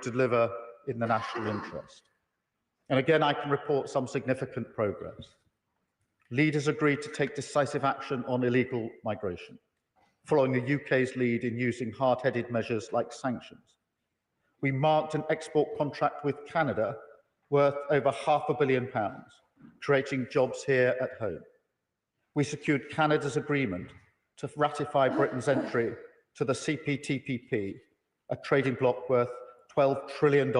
deliver in the national interest. And again, I can report some significant progress. Leaders agreed to take decisive action on illegal migration, following the UK's lead in using hard-headed measures like sanctions. We marked an export contract with Canada worth over £500 million, creating jobs here at home. We secured Canada's agreement to ratify Britain's entry to the CPTPP, a trading bloc worth $12 trillion.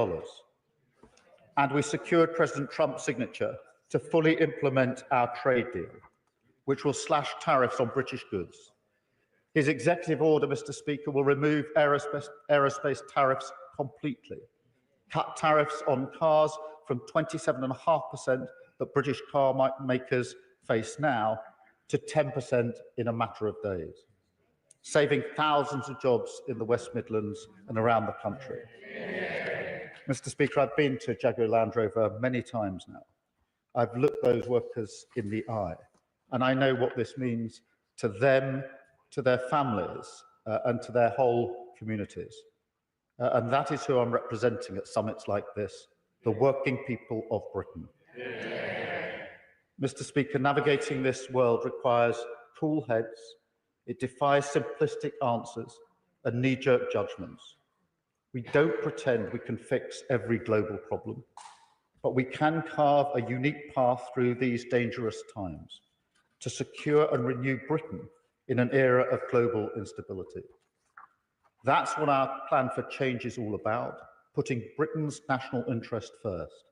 And we secured President Trump's signature to fully implement our trade deal, which will slash tariffs on British goods. His executive order, Mr. Speaker, will remove aerospace tariffs completely, cut tariffs on cars from 27.5% that British car makers face now to 10% in a matter of days, saving thousands of jobs in the West Midlands and around the country. Mr. Speaker, I've been to Jaguar Land Rover many times now. I've looked those workers in the eye, and I know what this means to them, to their families, and to their whole communities. And that is who I'm representing at summits like this, the working people of Britain. Mr. Speaker, navigating this world requires cool heads. It defies simplistic answers and knee-jerk judgments. We don't pretend we can fix every global problem, but we can carve a unique path through these dangerous times to secure and renew Britain in an era of global instability. That's what our plan for change is all about, putting Britain's national interest first.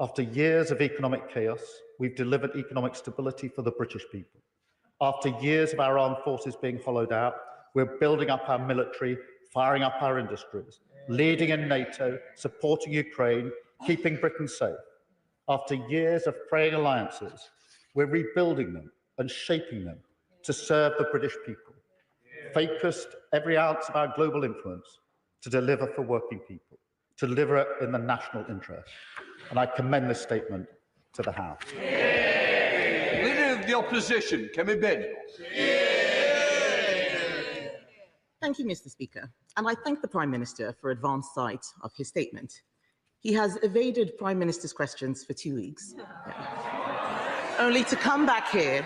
After years of economic chaos, we've delivered economic stability for the British people. After years of our armed forces being hollowed out, we're building up our military, firing up our industries, leading in NATO, supporting Ukraine, keeping Britain safe. After years of fraying alliances, we're rebuilding them and shaping them to serve the British people. Focused every ounce of our global influence to deliver for working people, to deliver it in the national interest. And I commend this statement to the House. Leader of the Opposition, Kemi Ben. Thank you, Mr. Speaker. And I thank the Prime Minister for advance sight of his statement. He has evaded Prime Minister's questions for 2 weeks, only to come back here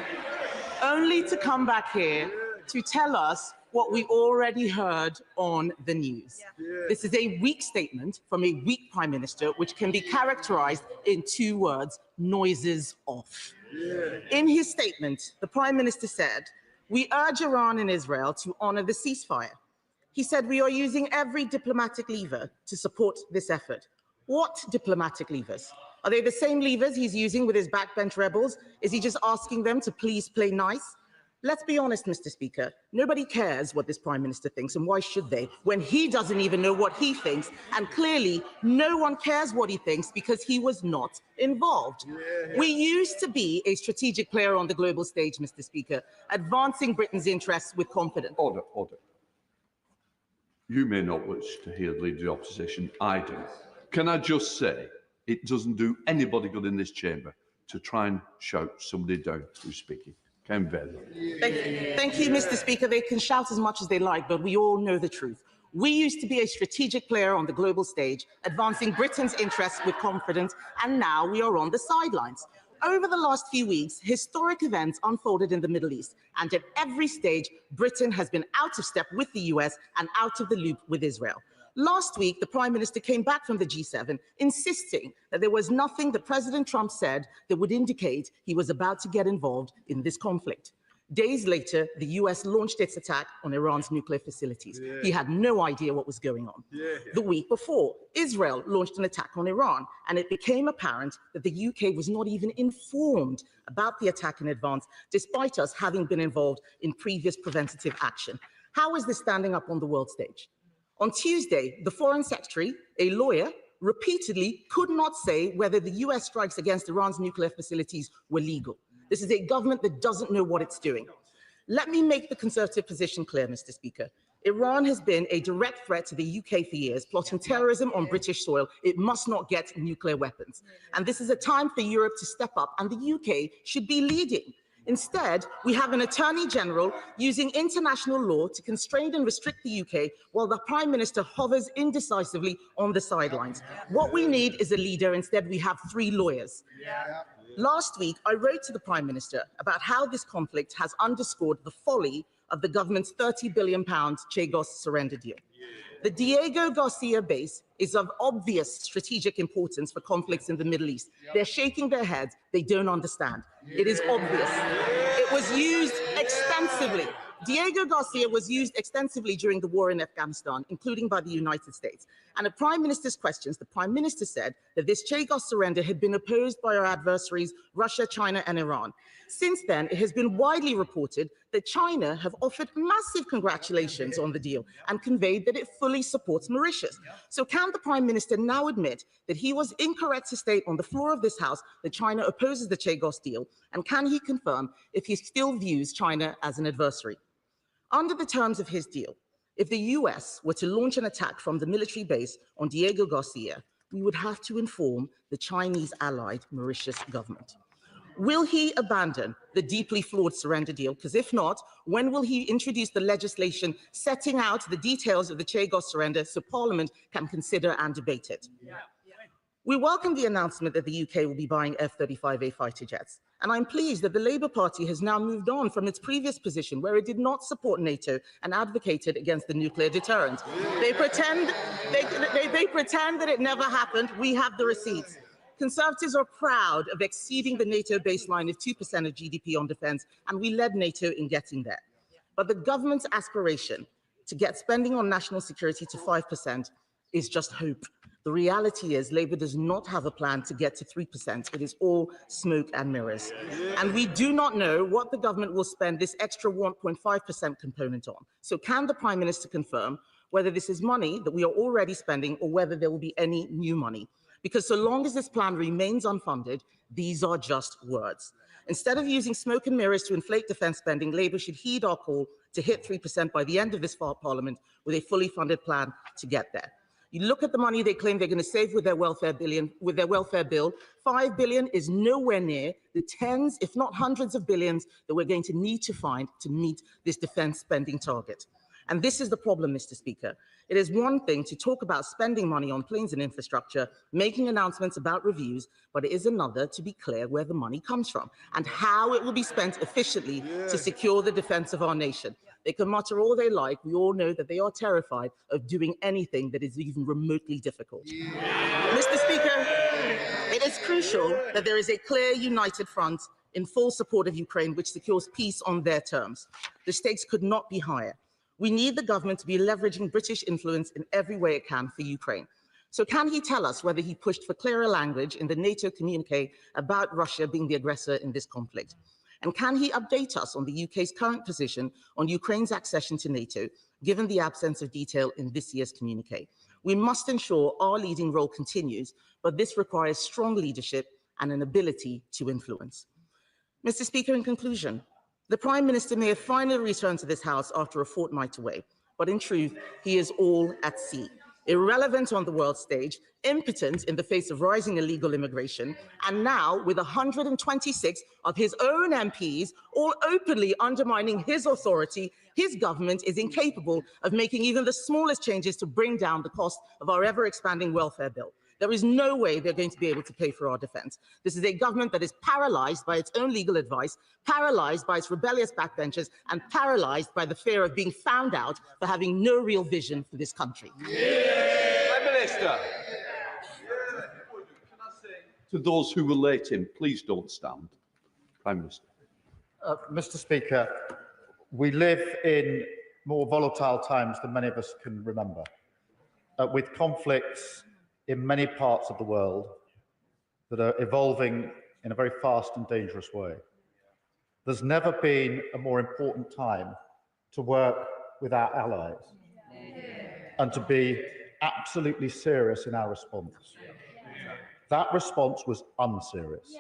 to tell us what we already heard on the news. This is a weak statement from a weak Prime Minister, which can be characterized in 2 words: noises off. In his statement, the Prime Minister said, "We urge Iran and Israel to honor the ceasefire." He said, "We are using every diplomatic lever to support this effort." What diplomatic levers? Are they the same levers he's using with his backbench rebels? Is he just asking them to please play nice? Let's be honest, Mr. Speaker, nobody cares what this Prime Minister thinks, and why should they, when he doesn't even know what he thinks, and clearly no one cares what he thinks because he was not involved. We used to be a strategic player on the global stage, Mr. Speaker, advancing Britain's interests with confidence. Order. You may not wish to hear the Leader of the Opposition, I do. Can I just say, it doesn't do anybody good in this chamber to try and shout somebody down who's speaking. Thank you, Mr. Speaker. They can shout as much as they like, but we all know the truth. We used to be a strategic player on the global stage, advancing Britain's interests with confidence, and now we are on the sidelines. Over the last few weeks, historic events unfolded in the Middle East, and at every stage, Britain has been out of step with the US and out of the loop with Israel. Last week, the Prime Minister came back from the G7, insisting that there was nothing that President Trump said that would indicate he was about to get involved in this conflict. Days later, the US launched its attack on Iran's nuclear facilities. He had no idea what was going on. The week before, Israel launched an attack on Iran, and it became apparent that the UK was not even informed about the attack in advance, despite us having been involved in previous preventative action. How is this standing up on the world stage? On Tuesday, the Foreign Secretary, a lawyer, repeatedly could not say whether the US strikes against Iran's nuclear facilities were legal. This is a government that doesn't know what it's doing. Let me make the Conservative position clear, Mr. Speaker. Iran has been a direct threat to the UK for years, plotting terrorism on British soil. It must not get nuclear weapons. And this is a time for Europe to step up, and the UK should be leading. Instead, we have an Attorney General using international law to constrain and restrict the UK while the Prime Minister hovers indecisively on the sidelines. What we need is a leader. Instead, we have 3 lawyers. Last week, I wrote to the Prime Minister about how this conflict has underscored the folly of the government's £30 billion Chagos surrender deal. The Diego Garcia base is of obvious strategic importance for conflicts in the Middle East. They're shaking their heads. They don't understand. It is obvious. It was used extensively. Diego Garcia was used extensively during the war in Afghanistan, including by the United States. And at Prime Minister's questions, the Prime Minister said that this Chagos surrender had been opposed by our adversaries, Russia, China, and Iran. Since then, it has been widely reported that China have offered massive congratulations on the deal and conveyed that it fully supports Mauritius. So can the Prime Minister now admit that he was incorrect to state on the floor of this House that China opposes the Chagos deal? And can he confirm if he still views China as an adversary? Under the terms of his deal, if the US were to launch an attack from the military base on Diego Garcia, we would have to inform the Chinese allied Mauritius government. Will he abandon the deeply flawed surrender deal? Because if not, when will he introduce the legislation setting out the details of the Chagos surrender so Parliament can consider and debate it? We welcome the announcement that the UK will be buying F-35A fighter jets. And I'm pleased that the Labour Party has now moved on from its previous position where it did not support NATO and advocated against the nuclear deterrent. They pretend that it never happened. We have the receipts. Conservatives are proud of exceeding the NATO baseline of 2% of GDP on defence, and we led NATO in getting there. But the government's aspiration to get spending on national security to 5% is just hope. The reality is Labour does not have a plan to get to 3%. It is all smoke and mirrors. And we do not know what the government will spend this extra 1.5% component on. So can the Prime Minister confirm whether this is money that we are already spending or whether there will be any new money? Because so long as this plan remains unfunded, these are just words. Instead of using smoke and mirrors to inflate defence spending, Labour should heed our call to hit 3% by the end of this Parliament with a fully funded plan to get there. You look at the money they claim they're going to save with their welfare bill. 5 billion is nowhere near the tens, if not hundreds of billions that we're going to need to find to meet this defence spending target. And this is the problem, Mr. Speaker. It is one thing to talk about spending money on planes and infrastructure, making announcements about reviews, but it is another to be clear where the money comes from and how it will be spent efficiently to secure the defence of our nation. They can mutter all they like. We all know that they are terrified of doing anything that is even remotely difficult. Mr. Speaker, it is crucial that there is a clear, united front in full support of Ukraine, which secures peace on their terms. The stakes could not be higher. We need the government to be leveraging British influence in every way it can for Ukraine. So can he tell us whether he pushed for clearer language in the NATO communique about Russia being the aggressor in this conflict? And can he update us on the UK's current position on Ukraine's accession to NATO, given the absence of detail in this year's communique? We must ensure our leading role continues, but this requires strong leadership and an ability to influence. Mr. Speaker, in conclusion, the Prime Minister may have finally returned to this House after a fortnight away, but in truth, he is all at sea. Irrelevant on the world stage, impotent in the face of rising illegal immigration, and now with 126 of his own MPs all openly undermining his authority, his government is incapable of making even the smallest changes to bring down the cost of our ever-expanding welfare bill. There is no way they're going to be able to pay for our defence. This is a government that is paralysed by its own legal advice, paralysed by its rebellious backbenchers, and paralysed by the fear of being found out for having no real vision for this country. Prime Minister. To those who will late him, please don't stand. Prime Minister. Mr. Speaker, we live in more volatile times than many of us can remember, with conflicts in many parts of the world that are evolving in a very fast and dangerous way. There's never been a more important time to work with our allies and to be absolutely serious in our response. That response was unserious.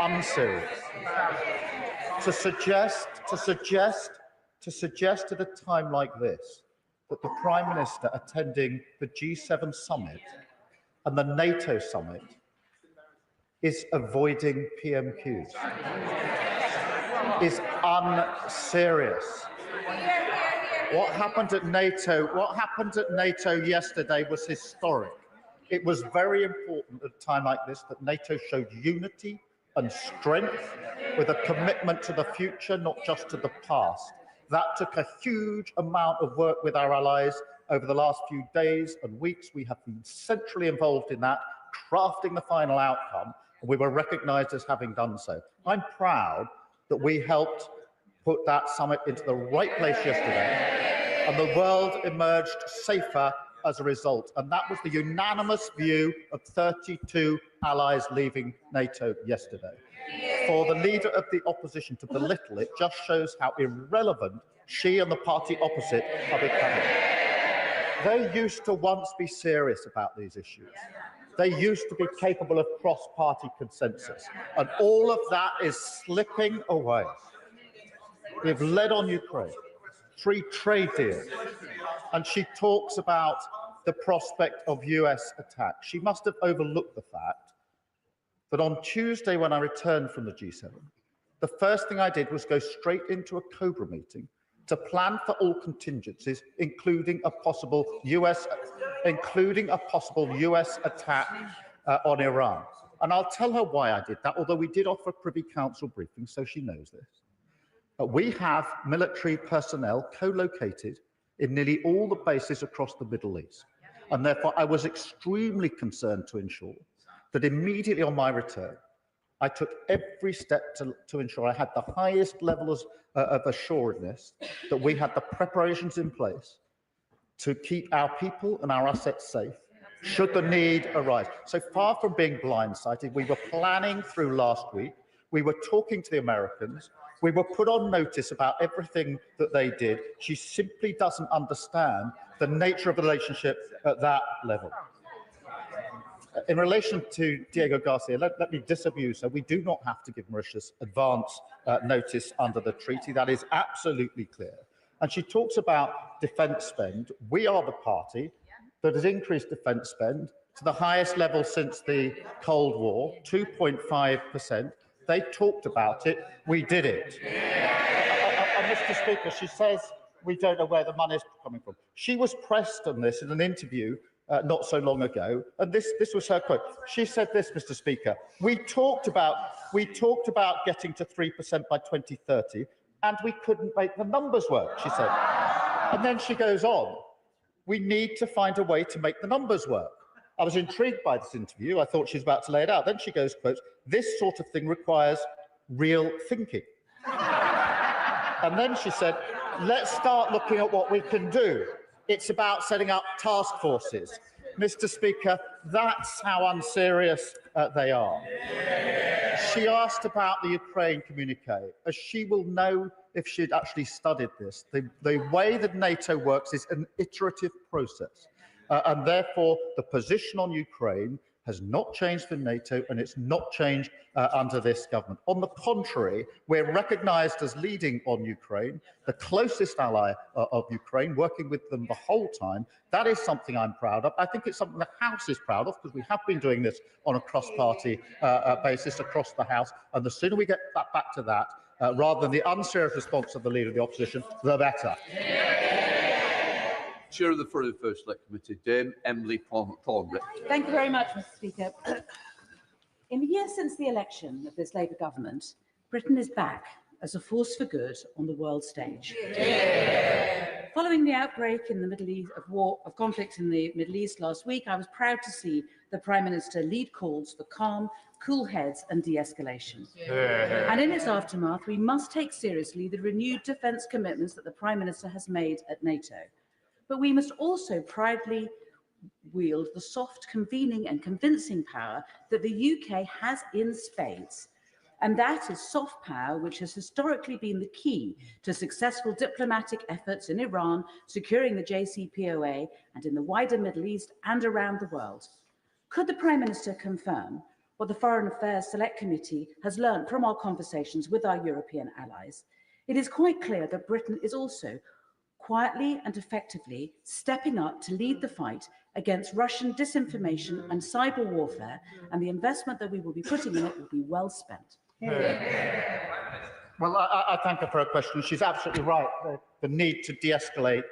Unserious. To suggest at a time like this that the Prime Minister attending the G7 Summit and the NATO Summit is avoiding PMQs. is unserious. What happened at NATO yesterday was historic. It was very important at a time like this that NATO showed unity and strength with a commitment to the future, not just to the past. That took a huge amount of work with our allies over the last few days and weeks. We have been centrally involved in that, crafting the final outcome, and we were recognised as having done so. I'm proud that we helped put that summit into the right place yesterday, and the world emerged safer as a result. And that was the unanimous view of 32 allies leaving NATO yesterday. For the leader of the opposition to belittle it just shows how irrelevant she and the party opposite are becoming. They used to once be serious about these issues. They used to be capable of cross-party consensus. And all of that is slipping away. We've led on Ukraine, free trade deals, and she talks about the prospect of US attack. She must have overlooked the fact that on Tuesday, when I returned from the G7, the first thing I did was go straight into a COBRA meeting to plan for all contingencies, including a possible US attack on Iran. And I'll tell her why I did that, although we did offer a Privy Council briefing, so she knows this. We have military personnel co-located in nearly all the bases across the Middle East. And therefore, I was extremely concerned to ensure that immediately on my return, I took every step to ensure I had the highest levels of assuredness that we had the preparations in place to keep our people and our assets safe should the need arise. So far from being blindsided, we were planning through last week. We were talking to the Americans. We were put on notice about everything that they did. She simply doesn't understand the nature of the relationship at that level. In relation to Diego Garcia, let me disabuse her. We do not have to give Mauritius advance notice under the treaty. That is absolutely clear. And she talks about defence spend. We are the party that has increased defence spend to the highest level since the Cold War, 2.5%. They talked about it, we did it. Mr. Speaker, she says we don't know where the money is coming from. She was pressed on this in an interview not so long ago, and this was her quote. She said this, Mr. Speaker, we talked about getting to 3% by 2030, and we couldn't make the numbers work, she said. And then she goes on, we need to find a way to make the numbers work. I was intrigued by this interview. I thought she was about to lay it out. Then she goes, quote, this sort of thing requires real thinking. And then she said, let's start looking at what we can do. It's about setting up task forces. Mr. Speaker, that's how unserious they are. She asked about the Ukraine communique. As she will know if she'd actually studied this, the way that NATO works is an iterative process. And therefore, the position on Ukraine has not changed for NATO, and it's not changed under this government. On the contrary, we're recognised as leading on Ukraine, the closest ally of Ukraine, working with them the whole time. That is something I'm proud of. I think it's something the House is proud of, because we have been doing this on a cross-party basis across the House, and the sooner we get back to that, rather than the unserious response of the Leader of the Opposition, the better. Chair of the First Select Committee, Dame Emily Thornbury. Thank you very much, Mr. Speaker. In the year since the election of this Labour government, Britain is back as a force for good on the world stage. Yeah. Following the outbreak in the Middle East of conflict in the Middle East last week, I was proud to see the Prime Minister lead calls for calm, cool heads and de-escalation. Yeah. And in its aftermath, we must take seriously the renewed defence commitments that the Prime Minister has made at NATO. But we must also proudly wield the soft convening and convincing power that the UK has in spades. And that is soft power, which has historically been the key to successful diplomatic efforts in Iran, securing the JCPOA, and in the wider Middle East and around the world. Could the Prime Minister confirm what the Foreign Affairs Select Committee has learned from our conversations with our European allies? It is quite clear that Britain is also quietly and effectively stepping up to lead the fight against Russian disinformation and cyber warfare, and the investment that we will be putting in it will be well spent. Well, Well, I thank her for her question. She's absolutely right. The need to de-escalate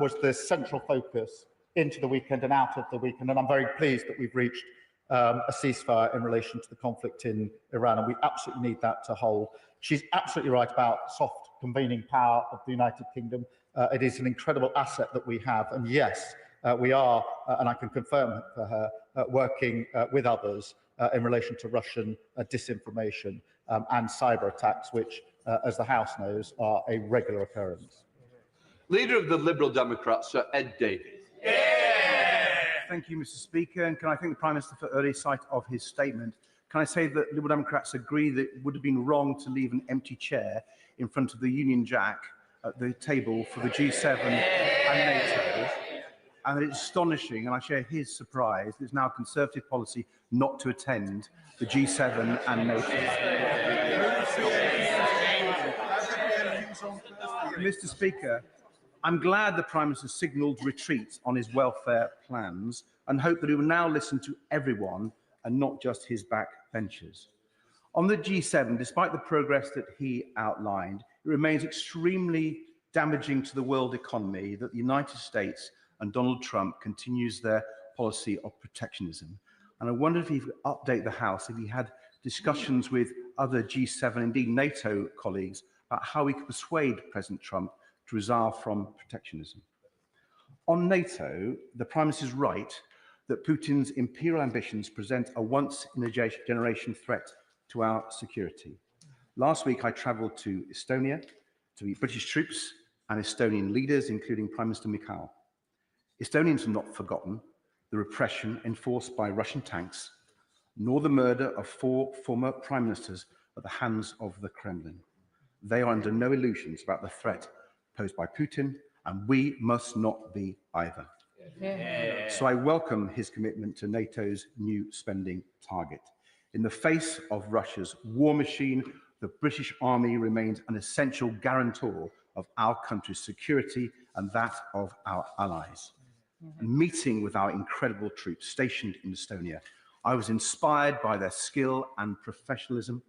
was the central focus into the weekend and out of the weekend. And I'm very pleased that we've reached a ceasefire in relation to the conflict in Iran. And we absolutely need that to hold. She's absolutely right about soft convening power of the United Kingdom. It is an incredible asset that we have. And yes, we are, and I can confirm for her, working with others in relation to Russian disinformation and cyber attacks, which, as the House knows, are a regular occurrence. Leader of the Liberal Democrats, Sir Ed Davies. Thank you, Mr. Speaker. And can I thank the Prime Minister for early sight of his statement? Can I say that Liberal Democrats agree that it would have been wrong to leave an empty chair in front of the Union Jack at the table for the G7 and NATO? And that it's astonishing, and I share his surprise, that it's now Conservative policy not to attend the G7 and NATO. Mr. Speaker, I'm glad the Prime Minister signalled retreat on his welfare plans and hope that he will now listen to everyone and not just his backbenchers. On the G7, despite the progress that he outlined, it remains extremely damaging to the world economy that the United States and Donald Trump continues their policy of protectionism. And I wonder if he could update the House, if he had discussions with other G7, indeed NATO colleagues, about how we could persuade President Trump to resign from protectionism. On NATO, the Prime Minister is right that Putin's imperial ambitions present a once-in-a-generation threat to our security. Last week, I travelled to Estonia to meet British troops and Estonian leaders, including Prime Minister Mikhail. Estonians have not forgotten the repression enforced by Russian tanks, nor the murder of 4 former prime ministers at the hands of the Kremlin. They are under no illusions about the threat posed by Putin, and we must not be either. So I welcome his commitment to NATO's new spending target. In the face of Russia's war machine, the British Army remains an essential guarantor of our country's security and that of our allies. And meeting with our incredible troops stationed in Estonia, I was inspired by their skill and professionalism.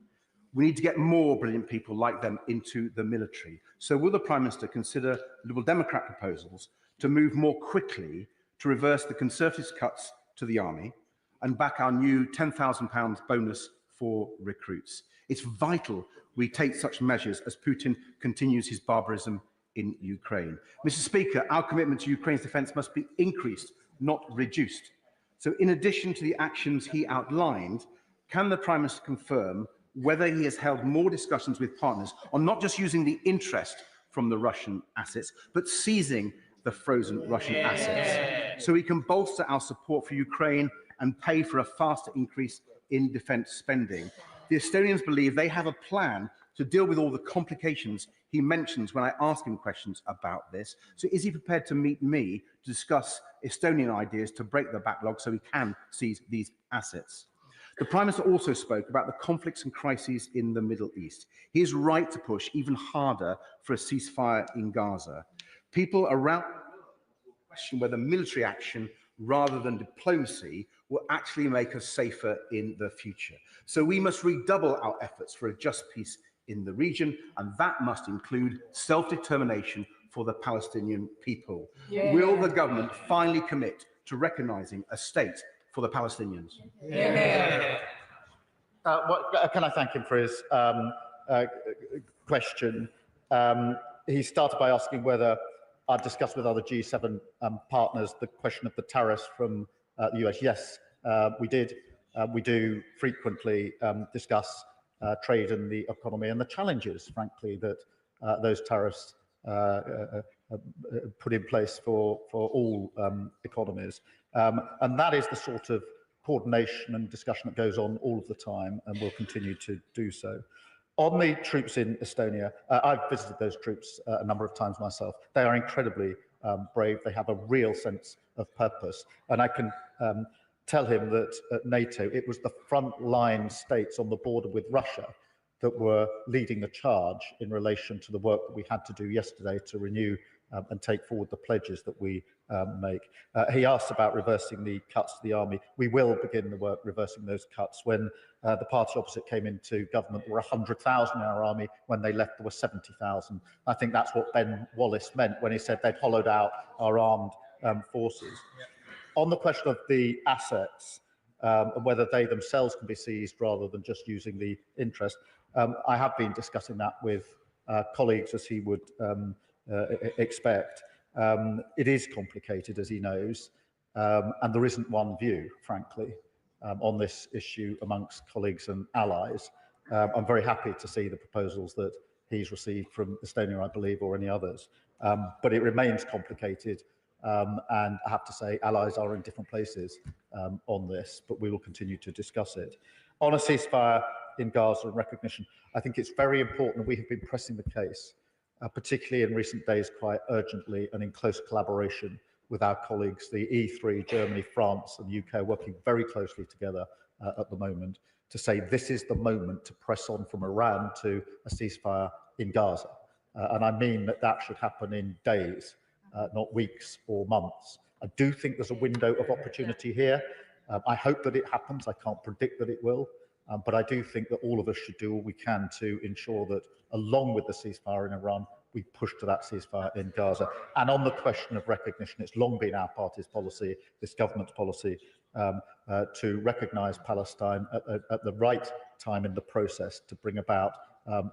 We need to get more brilliant people like them into the military. So will the Prime Minister consider Liberal Democrat proposals to move more quickly to reverse the Conservatives' cuts to the army and back our new £10,000 bonus for recruits? It's vital we take such measures as Putin continues his barbarism in Ukraine. Mr. Speaker, our commitment to Ukraine's defence must be increased, not reduced. So in addition to the actions he outlined, can the Prime Minister confirm whether he has held more discussions with partners on not just using the interest from the Russian assets, but seizing the frozen Russian assets, so we can bolster our support for Ukraine and pay for a faster increase in defence spending? The Estonians believe they have a plan to deal with all the complications he mentions when I ask him questions about this. So is he prepared to meet me to discuss Estonian ideas to break the backlog so we can seize these assets? The Prime Minister also spoke about the conflicts and crises in the Middle East. He is right to push even harder for a ceasefire in Gaza. People around question whether military action rather than diplomacy will actually make us safer in the future. So we must redouble our efforts for a just peace in the region, and that must include self-determination for the Palestinian people. Will the government finally commit to recognising a state for the Palestinians? Can I thank him for his question? He started by asking whether I'd discussed with other G7 partners the question of the tariffs from the US. Yes, we did. We do frequently discuss trade and the economy and the challenges, frankly, that those tariffs put in place for all economies. And that is the sort of coordination and discussion that goes on all of the time and will continue to do so. On the troops in Estonia, I've visited those troops a number of times myself. They are incredibly brave. They have a real sense of purpose. And I can tell him that at NATO, it was the frontline states on the border with Russia that were leading the charge in relation to the work that we had to do yesterday to renew and take forward the pledges that we make. He asked about reversing the cuts to the army. We will begin the work reversing those cuts. When the party opposite came into government, there were 100,000 in our army. When they left, there were 70,000. I think that's what Ben Wallace meant when he said they'd hollowed out our armed forces. On the question of the assets, and whether they themselves can be seized rather than just using the interest, I have been discussing that with colleagues, as he would expect. It is complicated, as he knows, and there isn't one view, frankly, on this issue amongst colleagues and allies. I'm very happy to see the proposals that he's received from Estonia, I believe, or any others, but it remains complicated, and I have to say allies are in different places on this, but we will continue to discuss it. On a ceasefire in Gaza and recognition, I think it's very important, we have been pressing the case, particularly in recent days, quite urgently and in close collaboration with our colleagues, the E3, Germany, France and the UK, working very closely together at the moment to say this is the moment to press on from Iran to a ceasefire in Gaza. And I mean that that should happen in days, not weeks or months. I do think there's a window of opportunity here. I hope that it happens. I can't predict that it will. But I do think that all of us should do all we can to ensure that, along with the ceasefire in Iran, we push to that ceasefire in Gaza. And on the question of recognition, it's long been our party's policy, this government's policy, to recognise Palestine at the right time in the process to bring about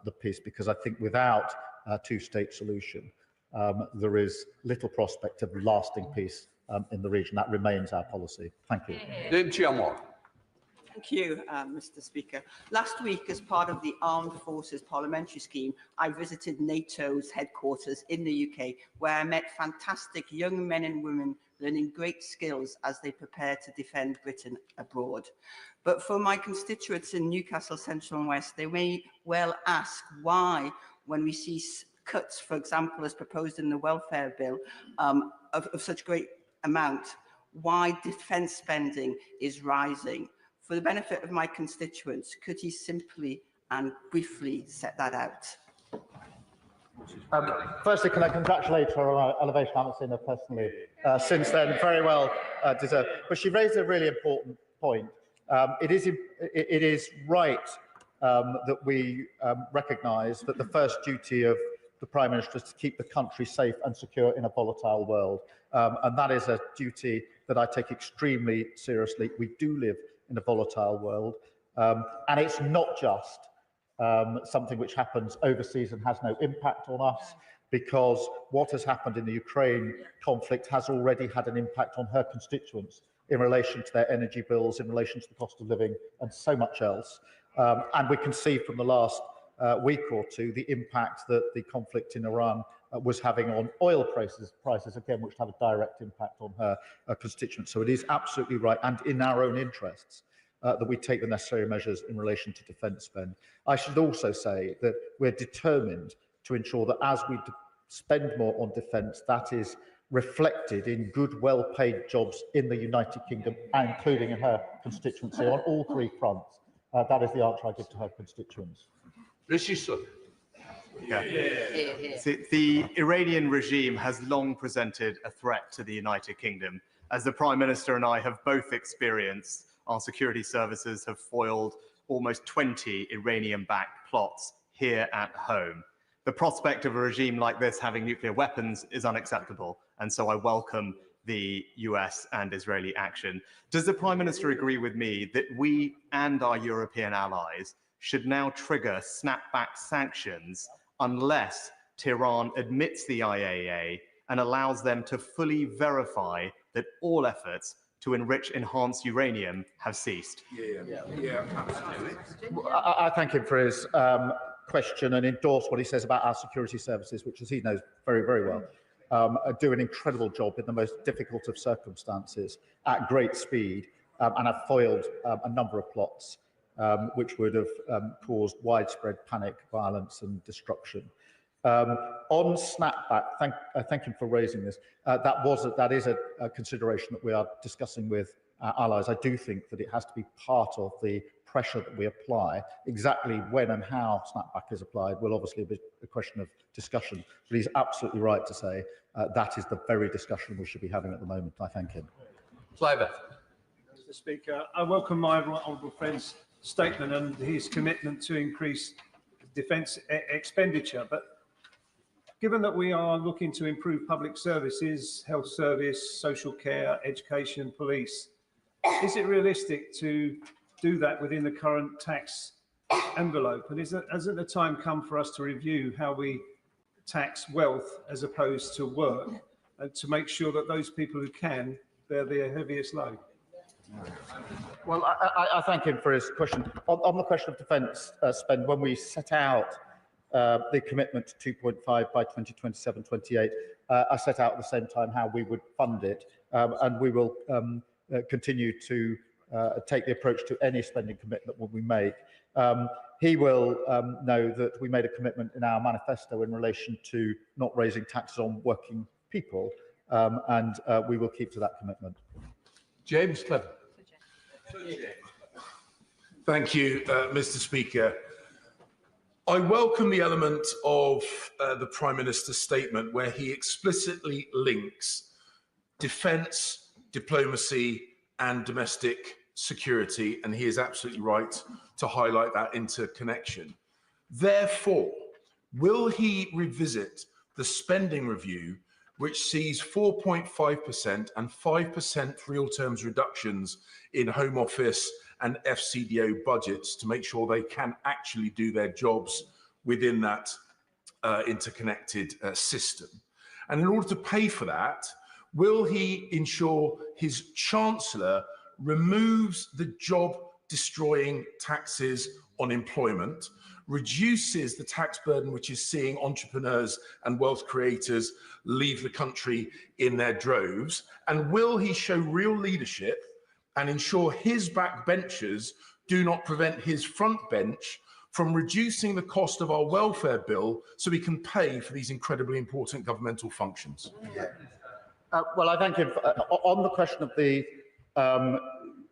the peace, because I think without a two-state solution, there is little prospect of lasting peace in the region. That remains our policy. Thank you. Thank you, Mr. Speaker. Last week, as part of the Armed Forces Parliamentary Scheme, I visited NATO's headquarters in the UK, where I met fantastic young men and women learning great skills as they prepare to defend Britain abroad. But for my constituents in Newcastle Central and West, they may well ask why, when we see cuts, for example, as proposed in the welfare bill, of such great amount, why defence spending is rising. For the benefit of my constituents, could he simply and briefly set that out? Firstly, can I congratulate her on her elevation? I haven't seen her personally since then. Very well deserved. But she raised a really important point. It is right that we recognise that the first duty of the Prime Minister is to keep the country safe and secure in a volatile world. And that is a duty that I take extremely seriously. We do live in a volatile world. And it's not just something which happens overseas and has no impact on us, because what has happened in the Ukraine conflict has already had an impact on her constituents in relation to their energy bills, in relation to the cost of living and so much else. And we can see from the last week or two the impact that the conflict in Iran was having on oil prices again, which have a direct impact on her constituents. So it is absolutely right and in our own interests that we take the necessary measures in relation to defence spend. I should also say that we're determined to ensure that as we spend more on defence, that is reflected in good, well-paid jobs in the United Kingdom, including in her constituency on all three fronts. That is the answer I give to her constituents. Rishi Sunak. Yeah. The Iranian regime has long presented a threat to the United Kingdom. As the Prime Minister and I have both experienced, our security services have foiled almost 20 Iranian-backed plots here at home. The prospect of a regime like this having nuclear weapons is unacceptable, and so I welcome the US and Israeli action. Does the Prime Minister agree with me that we and our European allies should now trigger snapback sanctions unless Tehran admits the IAEA and allows them to fully verify that all efforts to enrich enhanced uranium have ceased? I thank him for his question and endorse what he says about our security services, which, as he knows very, very well, do an incredible job in the most difficult of circumstances at great speed, and have foiled a number of plots which would have caused widespread panic, violence and destruction. On snapback, thank him for raising this. That is a consideration that we are discussing with our allies, I do think that it has to be part of the pressure that we apply. Exactly when and how snapback is applied will obviously be a question of discussion, but he's absolutely right to say that is the very discussion we should be having at the moment. I thank him. Flavor. Mr. Speaker, I welcome my honourable friend's statement and his commitment to increase defence expenditure, but given that we are looking to improve public services, health service, social care, education, police, is it realistic to do that within the current tax envelope? And hasn't the time come for us to review how we tax wealth as opposed to work, and to make sure that those people who can bear the heaviest load? Well, I thank him for his question. On the question of defence spend, when we set out the commitment to 2.5 by 2027-28, I set out at the same time how we would fund it, and we will continue to take the approach to any spending commitment that we make. He will know that we made a commitment in our manifesto in relation to not raising taxes on working people, and we will keep to that commitment. James Clever. Thank you, Mr. Speaker. I welcome the element of the Prime Minister's statement where he explicitly links defence, diplomacy and domestic security, and he is absolutely right to highlight that interconnection. Therefore, will he revisit the spending review, which sees 4.5% and 5% real terms reductions in Home Office and FCDO budgets to make sure they can actually do their jobs within that interconnected system? And in order to pay for that, will he ensure his Chancellor removes the job-destroying taxes on employment, reduces the tax burden which is seeing entrepreneurs and wealth creators leave the country in their droves? And will he show real leadership and ensure his backbenchers do not prevent his front bench from reducing the cost of our welfare bill so we can pay for these incredibly important governmental functions? Well, I thank him. On the question of the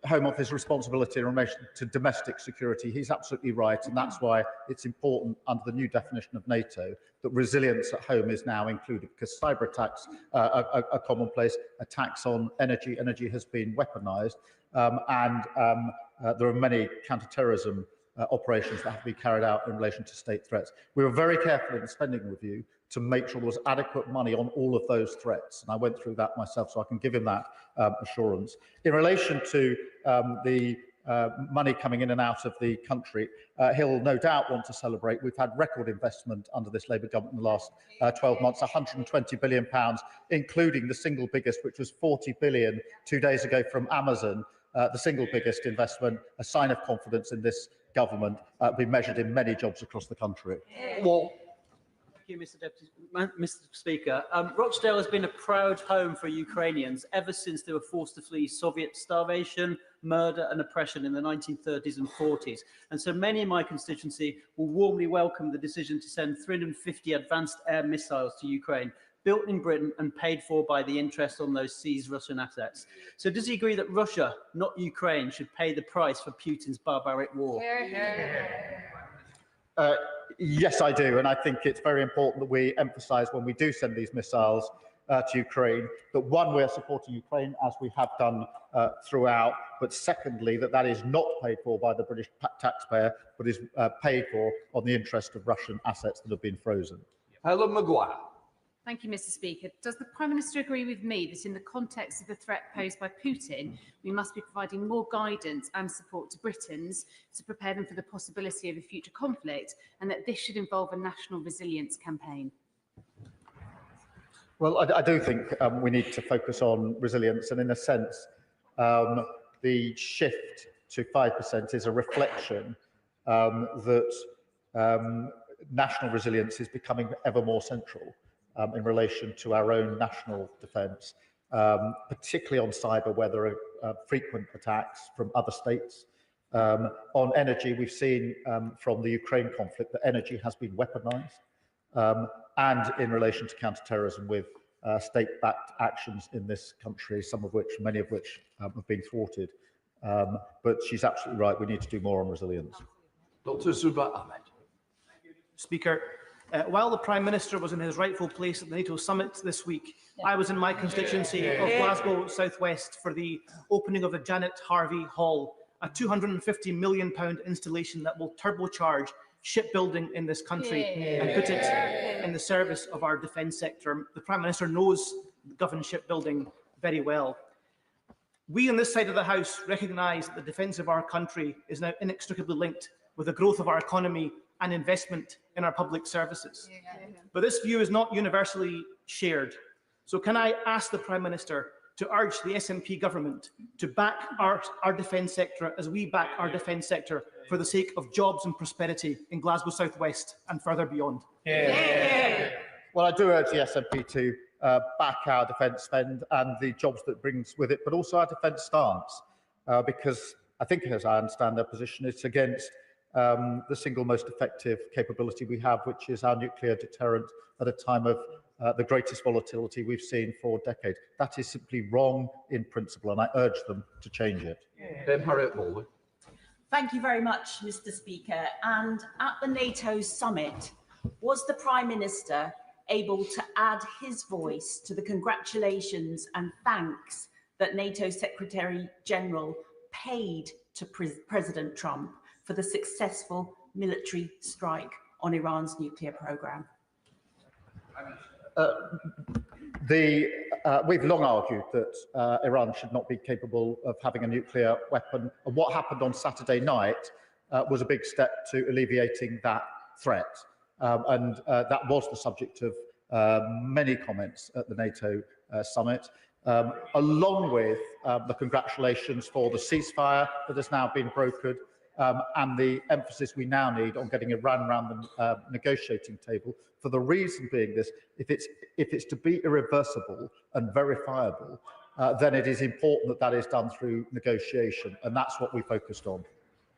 Home Office responsibility in relation to domestic security, he's absolutely right, and that's why it's important under the new definition of NATO that resilience at home is now included, because cyber attacks are commonplace. Attacks on energy has been weaponised, and there are many counter-terrorism operations that have to be carried out in relation to state threats. We were very careful in the spending review to make sure there was adequate money on all of those threats, and I went through that myself, so I can give him that assurance. In relation to the money coming in and out of the country, he'll no doubt want to celebrate. We've had record investment under this Labour government in the last 12 months, £120 billion, including the single biggest, which was £40 billion 2 days ago from Amazon, the single biggest investment, a sign of confidence in this government, be measured in many jobs across the country. Well, thank you, Mr. Speaker. Rochdale has been a proud home for Ukrainians ever since they were forced to flee Soviet starvation, murder and oppression in the 1930s and 40s. And so many in my constituency will warmly welcome the decision to send 350 advanced air missiles to Ukraine, built in Britain and paid for by the interest on those seized Russian assets. So does he agree that Russia, not Ukraine, should pay the price for Putin's barbaric war? Yes, I do, and I think it's very important that we emphasise when we do send these missiles to Ukraine, that one, we are supporting Ukraine as we have done throughout, but secondly, that is not paid for by the British taxpayer, but is paid for on the interest of Russian assets that have been frozen. Helen Maguire. Thank you, Mr. Speaker. Does the Prime Minister agree with me that in the context of the threat posed by Putin, we must be providing more guidance and support to Britons to prepare them for the possibility of a future conflict, and that this should involve a national resilience campaign? Well, I do think we need to focus on resilience, and in a sense, the shift to 5% is a reflection that national resilience is becoming ever more central in relation to our own national defence, particularly on cyber, where there are frequent attacks from other states. On energy, we've seen from the Ukraine conflict that energy has been weaponised, and in relation to counter-terrorism with state-backed actions in this country, many of which have been thwarted. But she's absolutely right. We need to do more on resilience. Dr. Zuba Ahmed. Speaker, while the Prime Minister was in his rightful place at the NATO Summit this week, I was in my constituency of Glasgow South West for the opening of the Janet Harvey Hall, a £250 million installation that will turbocharge shipbuilding in this country and put it in the service of our defence sector. The Prime Minister knows government shipbuilding very well. We on this side of the House recognise that the defence of our country is now inextricably linked with the growth of our economy and investment in our public services. But this view is not universally shared. So can I ask the Prime Minister to urge the SNP government to back our defence sector as we back our defence sector for the sake of jobs and prosperity in Glasgow South West and further beyond? Well, I do urge the SNP to back our defence spend and the jobs that brings with it, but also our defence stance, because I think, as I understand their position, it's against the single most effective capability we have, which is our nuclear deterrent at a time of the greatest volatility we've seen for decades. That is simply wrong in principle, and I urge them to change it. Harriet Baldwin. Thank you very much, Mr. Speaker. And at the NATO Summit, was the Prime Minister able to add his voice to the congratulations and thanks that NATO Secretary General paid to President Trump for the successful military strike on Iran's nuclear programme? We've long argued that Iran should not be capable of having a nuclear weapon. And what happened on Saturday night was a big step to alleviating that threat. And that was the subject of many comments at the NATO summit, along with the congratulations for the ceasefire that has now been brokered, and the emphasis we now need on getting Iran around the negotiating table, for the reason being this: if it's to be irreversible and verifiable, then it is important that that is done through negotiation, and that's what we focused on.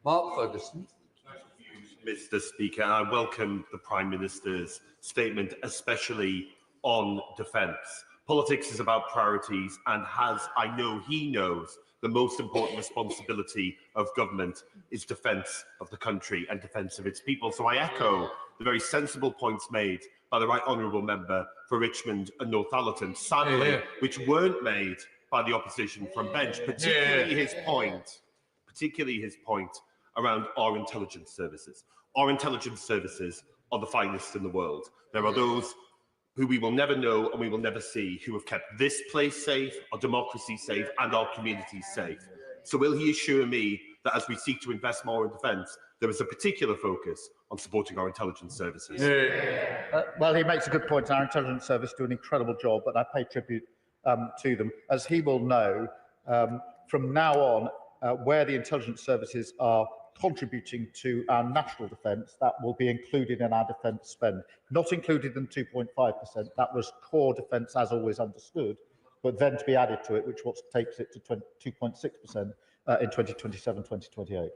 Mark Ferguson. Mr. Speaker, I welcome the Prime Minister's statement, especially on defence. Politics is about priorities, and I know he knows, the most important responsibility of government is defence of the country and defence of its people. So I echo the very sensible points made by the Right Honourable Member for Richmond and Northallerton, sadly, which weren't made by the opposition from bench, particularly his point around our intelligence services. Our intelligence services are the finest in the world. There are those who we will never know and we will never see, who have kept this place safe, our democracy safe, and our communities safe. So will he assure me that as we seek to invest more in defence, there is a particular focus on supporting our intelligence services? Well, he makes a good point. Our intelligence service do an incredible job, and I pay tribute to them. As he will know, from now on, where the intelligence services are contributing to our national defence, that will be included in our defence spend. Not included in 2.5%, that was core defence as always understood, but then to be added to it, which what takes it to 2.6% in 2027-2028.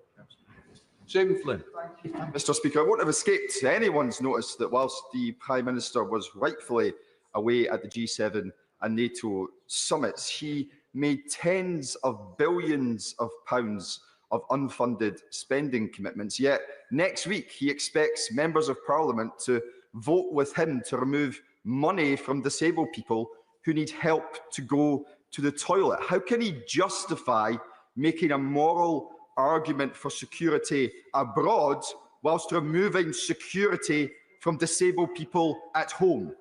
Jamie Flynn. Mr. Speaker, it won't have escaped anyone's notice that whilst the Prime Minister was rightfully away at the G7 and NATO summits, he made tens of billions of pounds of unfunded spending commitments. Yet next week he expects members of Parliament to vote with him to remove money from disabled people who need help to go to the toilet. How can he justify making a moral argument for security abroad whilst removing security from disabled people at home?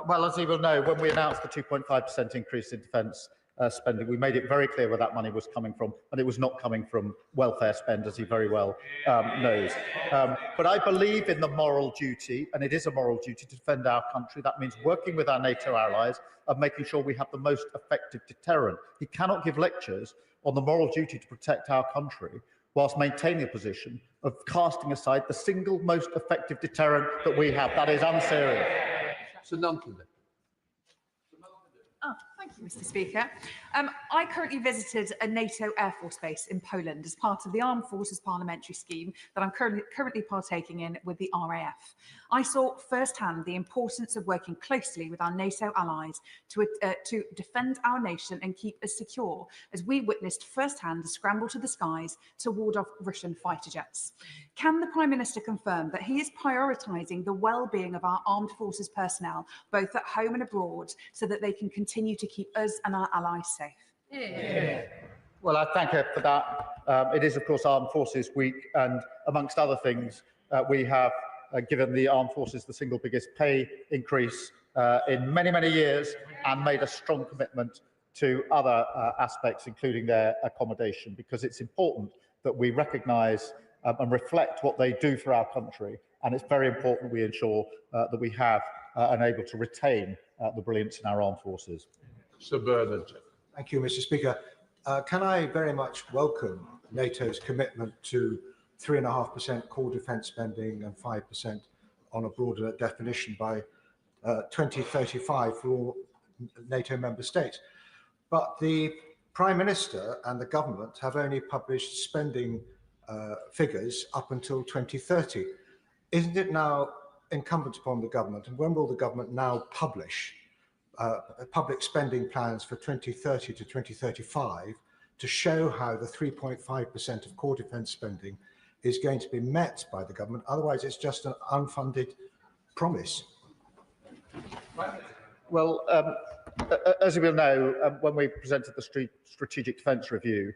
Well, as he will know, when we announced the 2.5% increase in defence spending, we made it very clear where that money was coming from, and it was not coming from welfare spend, as he very well knows. But I believe in the moral duty, and it is a moral duty to defend our country. That means working with our NATO allies and making sure we have the most effective deterrent. He cannot give lectures on the moral duty to protect our country whilst maintaining a position of casting aside the single most effective deterrent that we have. That is unserious. So none can. Thank you, Mr. Speaker. I currently visited a NATO Air Force base in Poland as part of the Armed Forces Parliamentary Scheme that I'm currently partaking in with the RAF. I saw firsthand the importance of working closely with our NATO allies to defend our nation and keep us secure, as we witnessed firsthand the scramble to the skies to ward off Russian fighter jets. Can the Prime Minister confirm that he is prioritising the well-being of our armed forces personnel, both at home and abroad, so that they can continue to keep us and our allies safe? Yeah. Well, I thank her for that. It is, of course, Armed Forces Week, and amongst other things, we have given the Armed Forces the single biggest pay increase in many, many years, and made a strong commitment to other aspects, including their accommodation, because it's important that we recognise and reflect what they do for our country, and it's very important we ensure that we have and able to retain the brilliance in our armed forces. Sir Bernard. Thank you, Mr. Speaker. Can I very much welcome NATO's commitment to 3.5% core defence spending and 5% on a broader definition by 2035 for all NATO member states. But the Prime Minister and the government have only published spending figures up until 2030. Isn't it now incumbent upon the government, and when will the government now publish public spending plans for 2030 to 2035 to show how the 3.5% of core defence spending is going to be met by the government? Otherwise, it's just an unfunded promise. Well, as you will know, when we presented the Strategic Defence Review,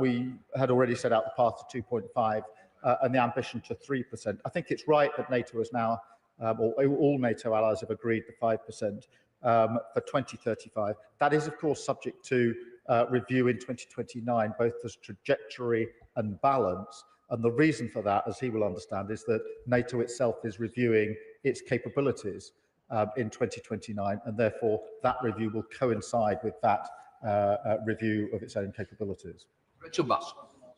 we had already set out the path to 2.5 and the ambition to 3%. I think it's right that NATO is now, or all NATO allies have agreed the 5% for 2035. That is, of course, subject to review in 2029, both as trajectory and balance. And the reason for that, as he will understand, is that NATO itself is reviewing its capabilities in 2029, and therefore that review will coincide with that review of its own capabilities. Rachel Bass.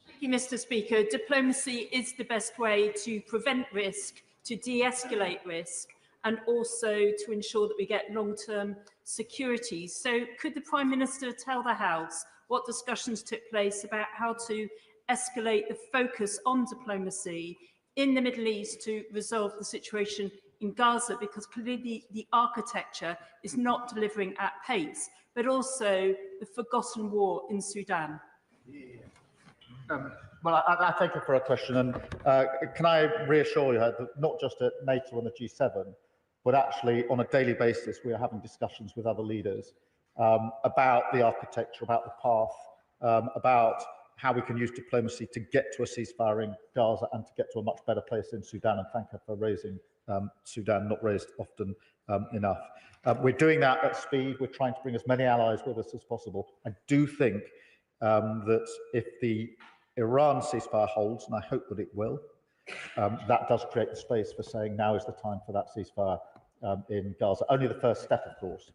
Thank you, Mr. Speaker. Diplomacy is the best way to prevent risk, to de-escalate risk, and also to ensure that we get long-term security. So could the Prime Minister tell the House what discussions took place about how to escalate the focus on diplomacy in the Middle East to resolve the situation in Gaza, because clearly the architecture is not delivering at pace, but also the forgotten war in Sudan? Well, I thank you for a question, and can I reassure you that not just at NATO and the G7, but actually on a daily basis we are having discussions with other leaders about the architecture, about the path, about how we can use diplomacy to get to a ceasefire in Gaza and to get to a much better place in Sudan, and thank her for raising Sudan, not raised often enough. We're doing that at speed. We're trying to bring as many allies with us as possible. I do think that if the Iran ceasefire holds, and I hope that it will, that does create the space for saying now is the time for that ceasefire in Gaza. Only the first step, of course,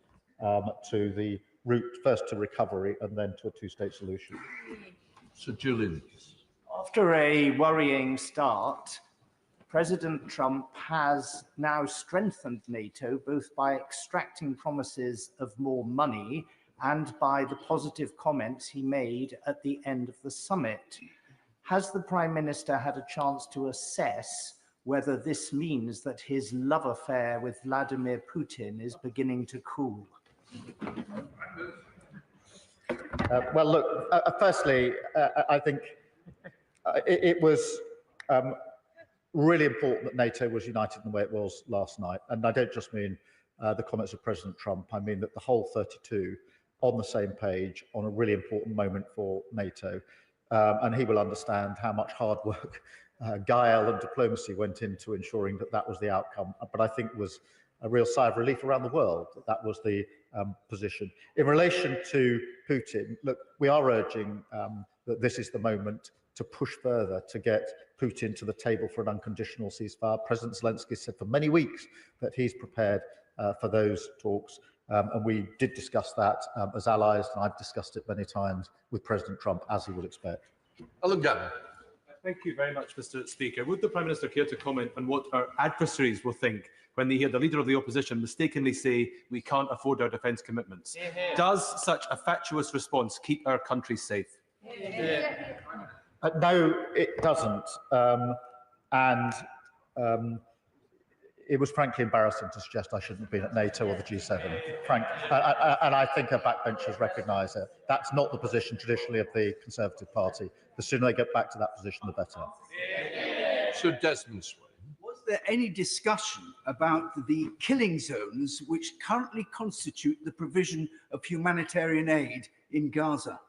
to the route first to recovery and then to a two-state solution. Sir Julian. After a worrying start, President Trump has now strengthened NATO, both by extracting promises of more money and by the positive comments he made at the end of the summit. Has the Prime Minister had a chance to assess whether this means that his love affair with Vladimir Putin is beginning to cool? Well, look, firstly, I think it was really important that NATO was united in the way it was last night. And I don't just mean the comments of President Trump. I mean that the whole 32 on the same page on a really important moment for NATO. And he will understand how much hard work, guile and diplomacy went into ensuring that that was the outcome. But I think it was a real sigh of relief around the world that that was the position. In relation to Putin, look, we are urging that this is the moment to push further to get Putin to the table for an unconditional ceasefire. President Zelensky said for many weeks that he's prepared for those talks. And we did discuss that as allies, and I've discussed it many times with President Trump, as he would expect. Alan Gavin. Thank you very much, Mr. Speaker. Would the Prime Minister care to comment on what our adversaries will think when they hear the Leader of the Opposition mistakenly say we can't afford our defence commitments? Does such a fatuous response keep our country safe? No, it doesn't. It was frankly embarrassing to suggest I shouldn't have been at NATO or the G7. And I think our backbenchers recognise it. That's not the position traditionally of the Conservative Party. The sooner they get back to that position, the better. Sir Desmond Swayne. Was there any discussion about the killing zones which currently constitute the provision of humanitarian aid in Gaza?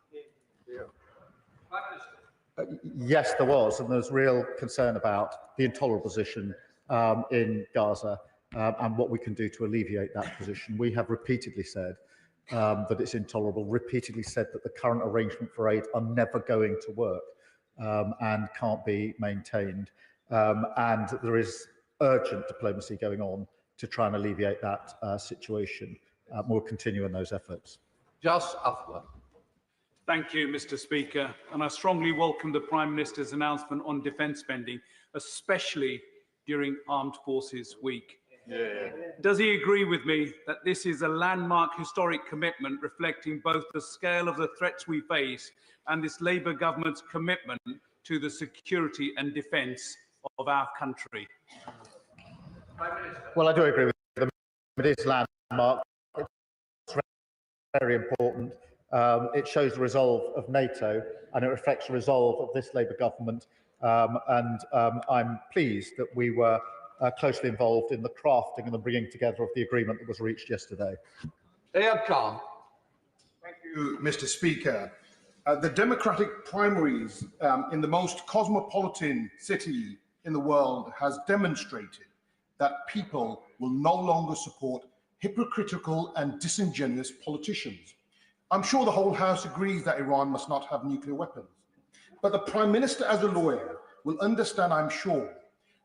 Yes, there was, and there's real concern about the intolerable position in Gaza and what we can do to alleviate that position. We have repeatedly said that it's intolerable, repeatedly said that the current arrangement for aid are never going to work and can't be maintained. And there is urgent diplomacy going on to try and alleviate that situation. We'll continue in those efforts. Just after. Thank you, Mr. Speaker. And I strongly welcome the Prime Minister's announcement on defence spending, especially during Armed Forces Week. Does he agree with me that this is a landmark historic commitment reflecting both the scale of the threats we face and this Labour government's commitment to the security and defence of our country? Well, I do agree with them. It is landmark. It's very important. It shows the resolve of NATO and it reflects the resolve of this Labour government. I'm pleased that we were closely involved in the crafting and the bringing together of the agreement that was reached yesterday. Ayab Khan. Thank you, Mr. Speaker. The democratic primaries in the most cosmopolitan city in the world has demonstrated that people will no longer support hypocritical and disingenuous politicians. I'm sure the whole House agrees that Iran must not have nuclear weapons. But the Prime Minister, as a lawyer, will understand, I'm sure,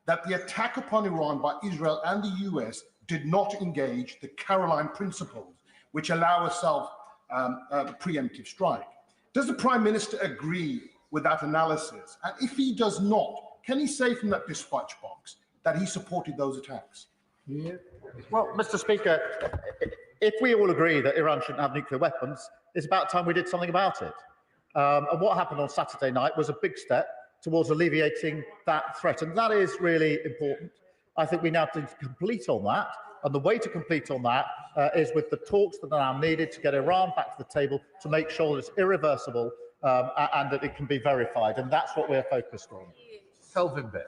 that the attack upon Iran by Israel and the US did not engage the Caroline principles, which allow a preemptive strike. Does the Prime Minister agree with that analysis? And if he does not, can he say from that dispatch box that he supported those attacks? Well, Mr. Speaker, if we all agree that Iran shouldn't have nuclear weapons, it's about time we did something about it. And what happened on Saturday night was a big step towards alleviating that threat. And that is really important. I think we now need to complete on that. And the way to complete on that is with the talks that are now needed to get Iran back to the table to make sure that it's irreversible and that it can be verified. And that's what we're focused on. Kelvin Bell.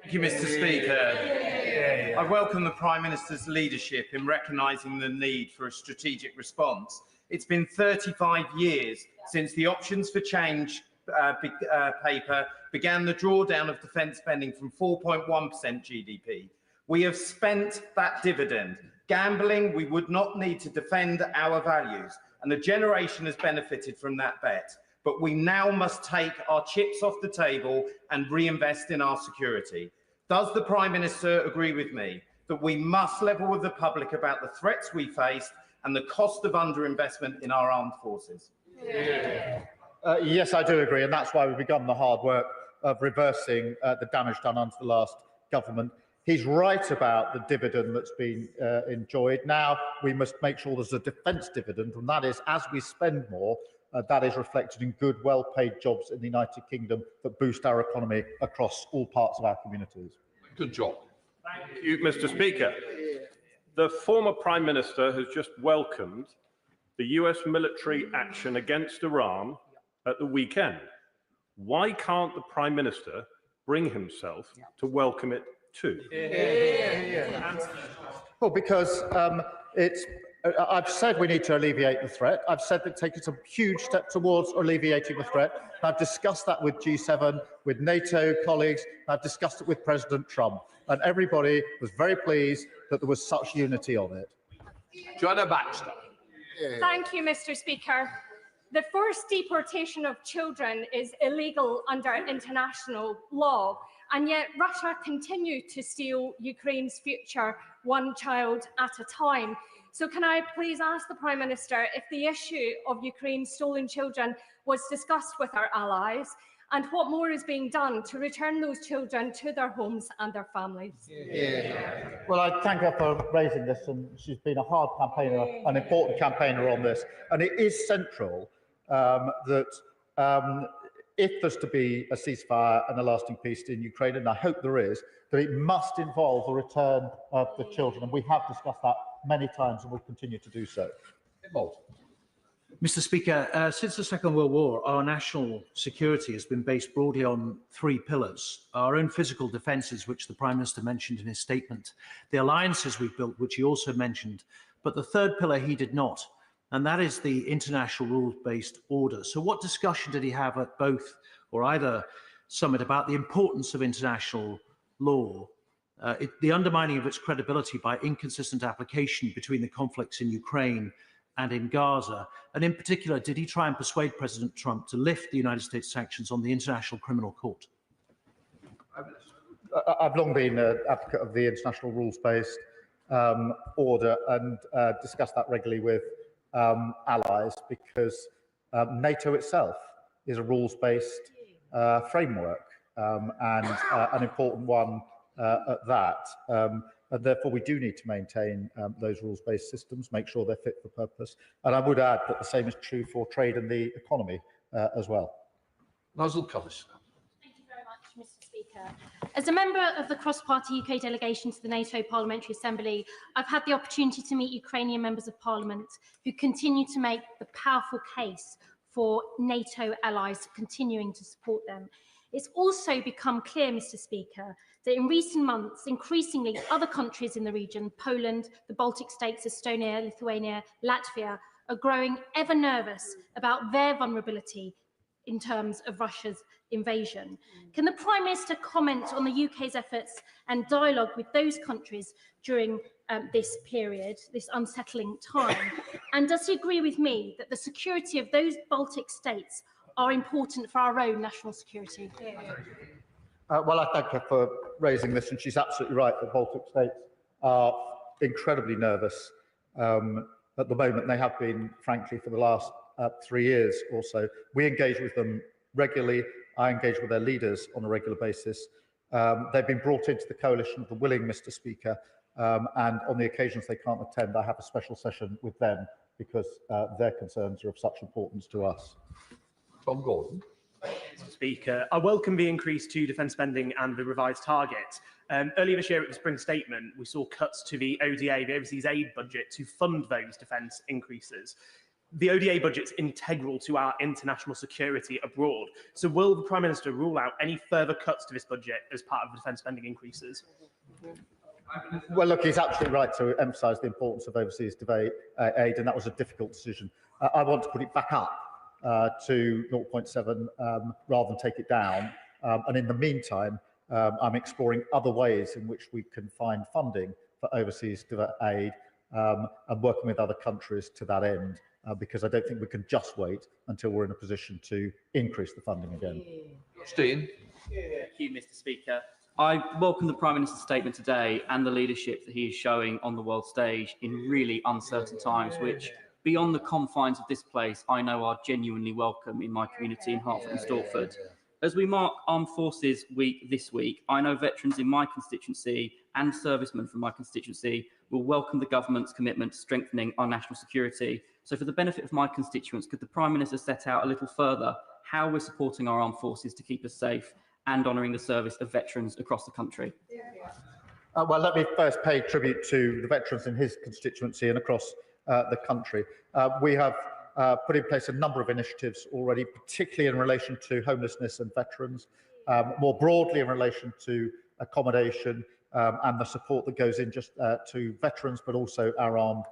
Thank you, Mr. Speaker. I welcome the Prime Minister's leadership in recognising the need for a strategic response. It's been 35 years since the Options for Change paper began the drawdown of defence spending from 4.1% GDP. We have spent that dividend, gambling we would not need to defend our values, and a generation has benefited from that bet. But we now must take our chips off the table and reinvest in our security. Does the Prime Minister agree with me that we must level with the public about the threats we face and the cost of underinvestment in our armed forces? Yes, I do agree, and that's why we've begun the hard work of reversing the damage done under the last government. He's right about the dividend that's been enjoyed. Now we must make sure there's a defence dividend, and that is, as we spend more, that is reflected in good, well-paid jobs in the United Kingdom that boost our economy across all parts of our communities. Good job. Thank you, Mr. Speaker. The former Prime Minister has just welcomed the US military action against Iran at the weekend. Why can't the Prime Minister bring himself to welcome it too? Well, because I've said we need to alleviate the threat. I've said that taking a huge step towards alleviating the threat. I've discussed that with G7, with NATO colleagues. I've discussed it with President Trump. And everybody was very pleased that there was such unity on it. Joanna Baxter. Thank you, Mr. Speaker. The forced deportation of children is illegal under international law, and yet Russia continued to steal Ukraine's future one child at a time. So can I please ask the Prime Minister if the issue of Ukraine's stolen children was discussed with our allies, And what more is being done to return those children to their homes and their families? Well, I thank her for raising this, and she's been a hard campaigner, an important campaigner on this. And it is central that if there's to be a ceasefire and a lasting peace in Ukraine, and I hope there is, that it must involve the return of the children. And we have discussed that many times and will continue to do so. Mr. Speaker, since the Second World War, our national security has been based broadly on three pillars: our own physical defences, which the Prime Minister mentioned in his statement, the alliances we've built, which he also mentioned, but the third pillar he did not, and that is the international rules-based order. So what discussion did he have at both or either summit about the importance of international law, the undermining of its credibility by inconsistent application between the conflicts in Ukraine and in Gaza? And in particular, did he try and persuade President Trump to lift the United States sanctions on the International Criminal Court? I've long been an advocate of the international rules-based order and discussed that regularly with allies, because NATO itself is a rules-based framework and an important one at that. And therefore, we do need to maintain those rules-based systems, make sure they're fit for purpose. And I would add that the same is true for trade and the economy as well. Nigel Collis. Thank you very much, Mr. Speaker. As a member of the cross-party UK delegation to the NATO Parliamentary Assembly, I've had the opportunity to meet Ukrainian members of Parliament who continue to make the powerful case for NATO allies continuing to support them. It's also become clear, Mr. Speaker, that in recent months, increasingly other countries in the region, Poland, the Baltic states, Estonia, Lithuania, Latvia, are growing ever nervous about their vulnerability in terms of Russia's invasion. Can the Prime Minister comment on the UK's efforts and dialogue with those countries during this period, this unsettling time? And does he agree with me that the security of those Baltic states are important for our own national security? Well, I thank her for raising this, and she's absolutely right. The Baltic states are incredibly nervous at the moment. They have been, frankly, for the last 3 years or so. We engage with them regularly. I engage with their leaders on a regular basis. They've been brought into the coalition of the willing, Mr. Speaker, and on the occasions they can't attend, I have a special session with them because their concerns are of such importance to us. Tom Gordon. Mr. Speaker, I welcome the increase to defence spending and the revised target. Earlier this year at the Spring Statement, we saw cuts to the ODA, the Overseas Aid budget, to fund those defence increases. The ODA budget's integral to our international security abroad. So will the Prime Minister rule out any further cuts to this budget as part of the defence spending increases? Well, look, he's absolutely right to emphasise the importance of overseas aid, and that was a difficult decision. I want to put it back up to 0.7 rather than take it down. And in the meantime, I'm exploring other ways in which we can find funding for overseas aid and working with other countries to that end, because I don't think we can just wait until we're in a position to increase the funding again. Steen. Thank you, Mr. Speaker. I welcome the Prime Minister's statement today and the leadership that he is showing on the world stage in really uncertain times, which, beyond the confines of this place, I know are genuinely welcome in my community in Hertford and Stortford. As we mark Armed Forces Week this week, I know veterans in my constituency and servicemen from my constituency will welcome the government's commitment to strengthening our national security. So for the benefit of my constituents, could the Prime Minister set out a little further how we're supporting our armed forces to keep us safe and honouring the service of veterans across the country? Well, let me first pay tribute to the veterans in his constituency and across the country. We have put in place a number of initiatives already, particularly in relation to homelessness and veterans, more broadly in relation to accommodation and the support that goes in just to veterans, but also our armed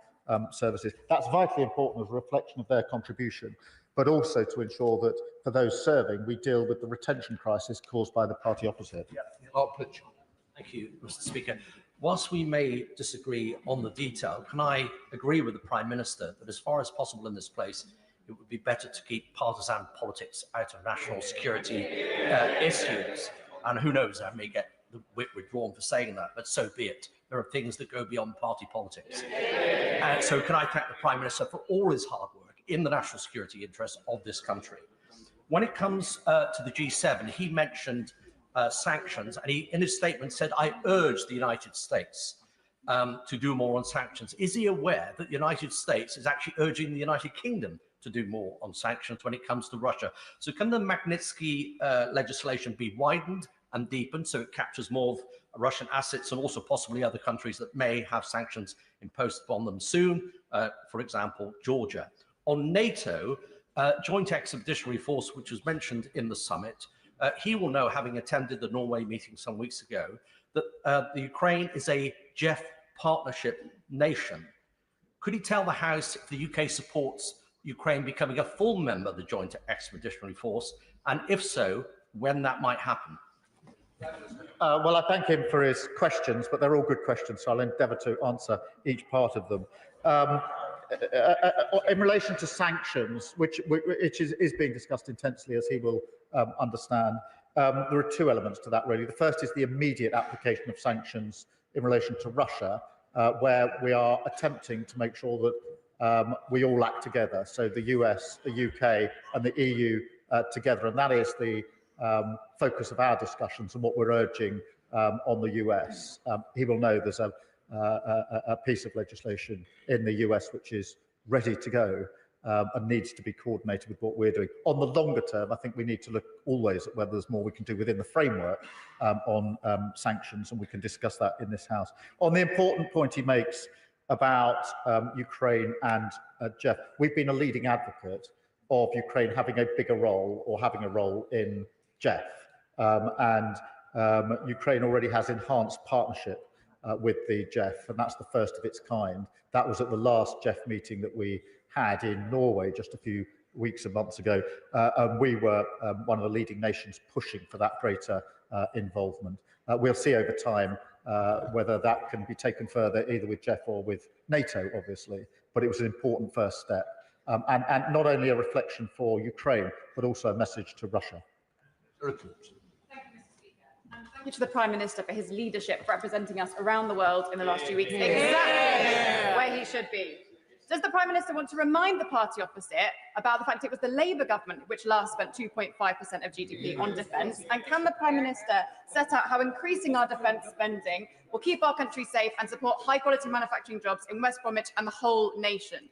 services. That's vitally important as a reflection of their contribution, but also to ensure that for those serving, we deal with the retention crisis caused by the party opposite. Thank you, Mr. Speaker. Whilst we may disagree on the detail, can I agree with the Prime Minister that as far as possible in this place, it would be better to keep partisan politics out of national security issues? And who knows, I may get the whip withdrawn for saying that, but so be it. There are things that go beyond party politics. So can I thank the Prime Minister for all his hard work in the national security interests of this country? When it comes to the G7, he mentioned sanctions, and he, in his statement, said, "I urge the United States to do more on sanctions." Is he aware that the United States is actually urging the United Kingdom to do more on sanctions when it comes to Russia? So can the Magnitsky legislation be widened and deepened so it captures more of Russian assets and also possibly other countries that may have sanctions imposed upon them soon, for example, Georgia? On NATO, Joint Expeditionary Force, which was mentioned in the summit, he will know, having attended the Norway meeting some weeks ago, that the Ukraine is a JEF partnership nation. Could he tell the House if the UK supports Ukraine becoming a full member of the Joint Expeditionary Force, and if so, when that might happen? Well, I thank him for his questions, but they're all good questions, so I'll endeavour to answer each part of them. In relation to sanctions, which is being discussed intensely, as he will understand, there are two elements to that, really. The first is the immediate application of sanctions in relation to Russia, where we are attempting to make sure that we all act together, so the US, the UK and the EU together, and that is the focus of our discussions and what we're urging on the US. He will know there's a piece of legislation in the US which is ready to go and needs to be coordinated with what we're doing. On the longer term, I think we need to look always at whether there's more we can do within the framework on sanctions, and we can discuss that in this House. On the important point he makes about Ukraine and Jeff, we've been a leading advocate of Ukraine having a bigger role or having a role in Jeff, and Ukraine already has enhanced partnership with the Jeff, and that's the first of its kind. That was at the last Jeff meeting that we had in Norway just a few weeks and months ago, and we were one of the leading nations pushing for that greater involvement. We'll see over time whether that can be taken further, either with Jeff or with NATO, obviously, but it was an important first step, and not only a reflection for Ukraine, but also a message to Russia. Thank you to the Prime Minister for his leadership, representing us around the world in the last few weeks, exactly where he should be. Does the Prime Minister want to remind the party opposite about the fact it was the Labour government which last spent 2.5% of GDP on defence? And can the Prime Minister set out how increasing our defence spending will keep our country safe and support high-quality manufacturing jobs in West Bromwich and the whole nation?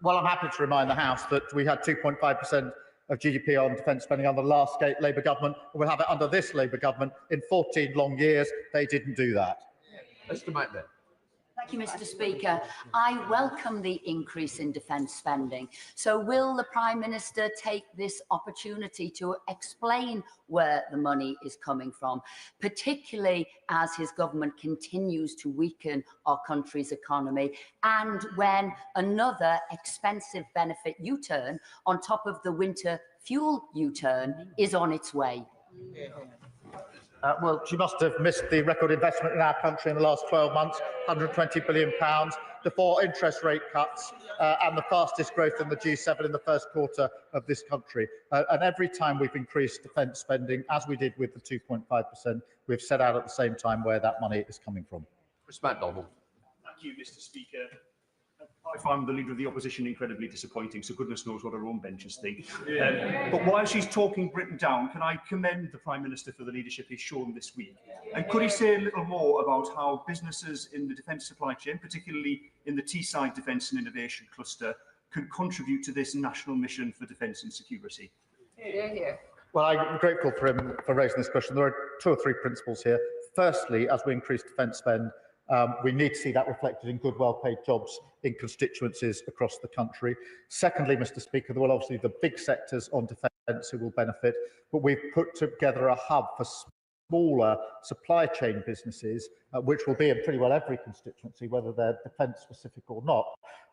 Well, I'm happy to remind the House that we had 2.5% of GDP on defence spending under the last Labour government, and we'll have it under this Labour government. In 14 long years, they didn't do that. Mr. Macbeth. Thank you, Mr. Speaker. I welcome the increase in defence spending. So will the Prime Minister take this opportunity to explain where the money is coming from, particularly as his government continues to weaken our country's economy, and when another expensive benefit U-turn on top of the winter fuel U-turn is on its way? Well, she must have missed the record investment in our country in the last 12 months, £120 billion, the 4 interest rate cuts, and the fastest growth in the G7 in the first quarter of this country. And every time we've increased defence spending, as we did with the 2.5%, we've set out at the same time where that money is coming from. Mr. MacDonald. Thank you, Mr. Speaker. I find the Leader of the Opposition incredibly disappointing, so goodness knows what her own benches think. But while she's talking Britain down, can I commend the Prime Minister for the leadership he's shown this week? And could he say a little more about how businesses in the defence supply chain, particularly in the Teesside Defence and Innovation Cluster, can contribute to this national mission for defence and security? Well, I'm grateful for him for raising this question. There are 2 or 3 principles here. Firstly, as we increase defence spend, we need to see that reflected in good, well-paid jobs in constituencies across the country. Secondly, Mr. Speaker, there will obviously be the big sectors on defence who will benefit, but we've put together a hub for smaller supply chain businesses, which will be in pretty well every constituency, whether they're defence-specific or not,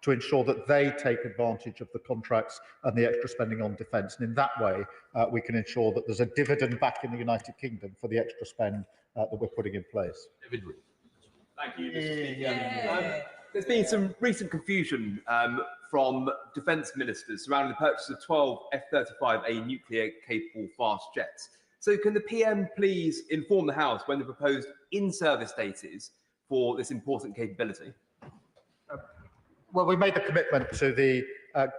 to ensure that they take advantage of the contracts and the extra spending on defence. And in that way, we can ensure that there's a dividend back in the United Kingdom for the extra spend that we're putting in place. Thank you, Mr. Speaker. There's been some recent confusion from defence ministers surrounding the purchase of 12 F-35A nuclear-capable fast jets. So can the PM please inform the House when the proposed in-service date is for this important capability? Well, we made the commitment to the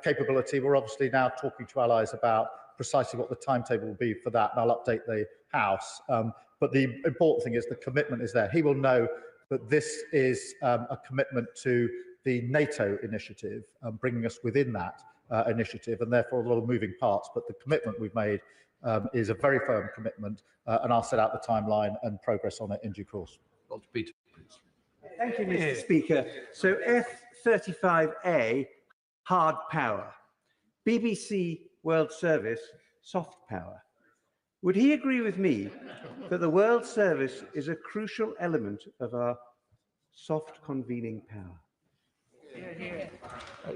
capability, we're obviously now talking to allies about precisely what the timetable will be for that, and I'll update the House. But the important thing is the commitment is there. He will know that this is a commitment to the NATO initiative, bringing us within that initiative, and therefore a lot of moving parts. But the commitment we've made is a very firm commitment, and I'll set out the timeline and progress on it in due course. Dr. Peter, please. Thank you, Mr. Speaker. So F-35A, hard power. BBC World Service, soft power. Would he agree with me that the World Service is a crucial element of our soft convening power?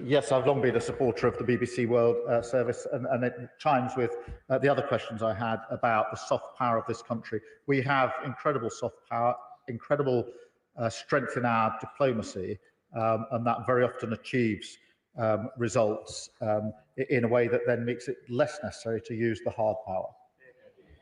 Yes, I've long been a supporter of the BBC World Service, and it chimes with the other questions I had about the soft power of this country. We have incredible soft power, incredible strength in our diplomacy, and that very often achieves results in a way that then makes it less necessary to use the hard power.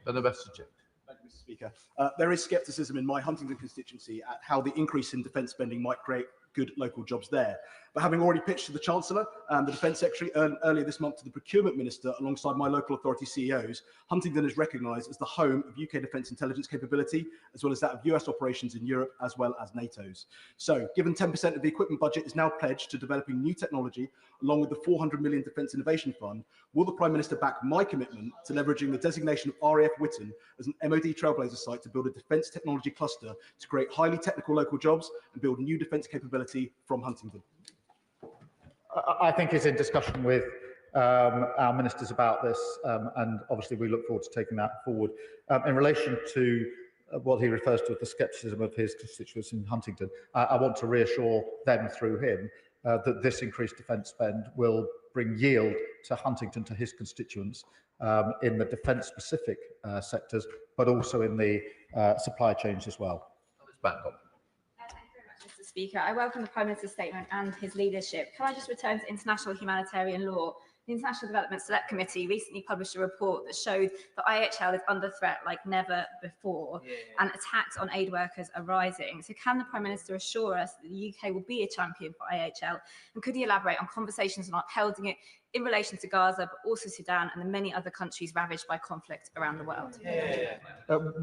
Thank you, Mr. Speaker. There is scepticism in my Huntingdon constituency at how the increase in defence spending might create good local jobs there. But having already pitched to the Chancellor and the Defence Secretary earlier this month to the Procurement Minister alongside my local authority CEOs, Huntingdon is recognised as the home of UK defence intelligence capability, as well as that of US operations in Europe, as well as NATO's. So, given 10% of the equipment budget is now pledged to developing new technology, along with the 400 million Defence Innovation Fund, will the Prime Minister back my commitment to leveraging the designation of RAF Witten as an MOD Trailblazer site to build a defence technology cluster to create highly technical local jobs and build new defence capability from Huntingdon? I think he's in discussion with our ministers about this, and obviously we look forward to taking that forward. In relation to what he refers to as the scepticism of his constituents in Huntingdon, I want to reassure them through him that this increased defence spend will bring yield to Huntingdon, to his constituents, in the defence-specific sectors, but also in the supply chains as well. Mr. Speaker, I welcome the Prime Minister's statement and his leadership. Can I just return to international humanitarian law? The International Development Select Committee recently published a report that showed that IHL is under threat like never before, and attacks on aid workers are rising. So can the Prime Minister assure us that the UK will be a champion for IHL? And could he elaborate on conversations on upholding it in relation to Gaza, but also Sudan and the many other countries ravaged by conflict around the world?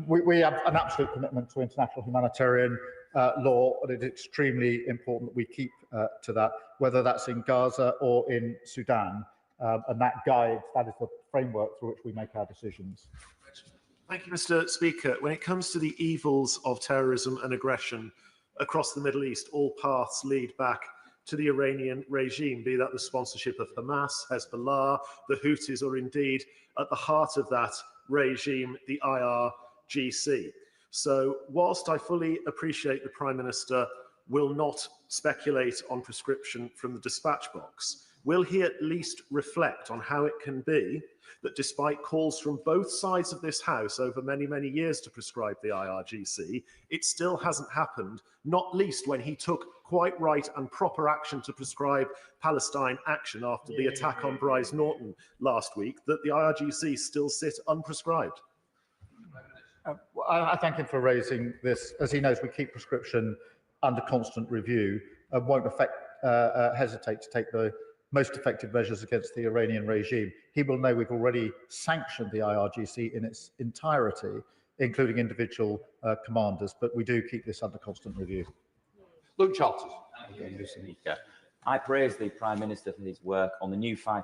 We have an absolute commitment to international humanitarian law, and it's extremely important that we keep to that, whether that's in Gaza or in Sudan. And that guides, that is the framework through which we make our decisions. Thank you, Mr. Speaker. When it comes to the evils of terrorism and aggression across the Middle East, all paths lead back to the Iranian regime, be that the sponsorship of Hamas, Hezbollah, the Houthis, or indeed at the heart of that regime, the IRGC. So whilst I fully appreciate the Prime Minister will not speculate on prescription from the dispatch box, will he at least reflect on how it can be that despite calls from both sides of this House over many, many years to prescribe the IRGC, it still hasn't happened, not least when he took quite right and proper action to prescribe Palestine action after the attack on Bryce Norton last week, that the IRGC still sit unprescribed? I thank him for raising this. As he knows, we keep prescription under constant review and won't hesitate to take the most effective measures against the Iranian regime. He will know we've already sanctioned the IRGC in its entirety, including individual commanders, but we do keep this under constant review. Luke Charlton. Mr. Speaker, I praise the Prime Minister for his work on the new 5%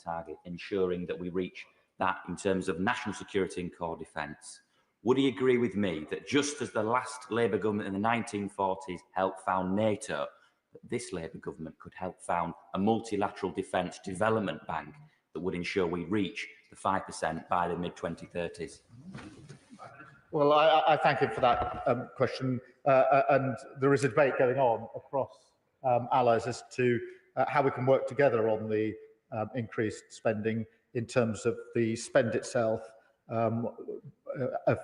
target, ensuring that we reach that in terms of national security and core defence. Would he agree with me that just as the last Labour government in the 1940s helped found NATO, that this Labour government could help found a multilateral defence development bank that would ensure we reach the 5% by the mid-2030s? Well, I thank him for that question. And there is a debate going on across allies as to how we can work together on the increased spending in terms of the spend itself,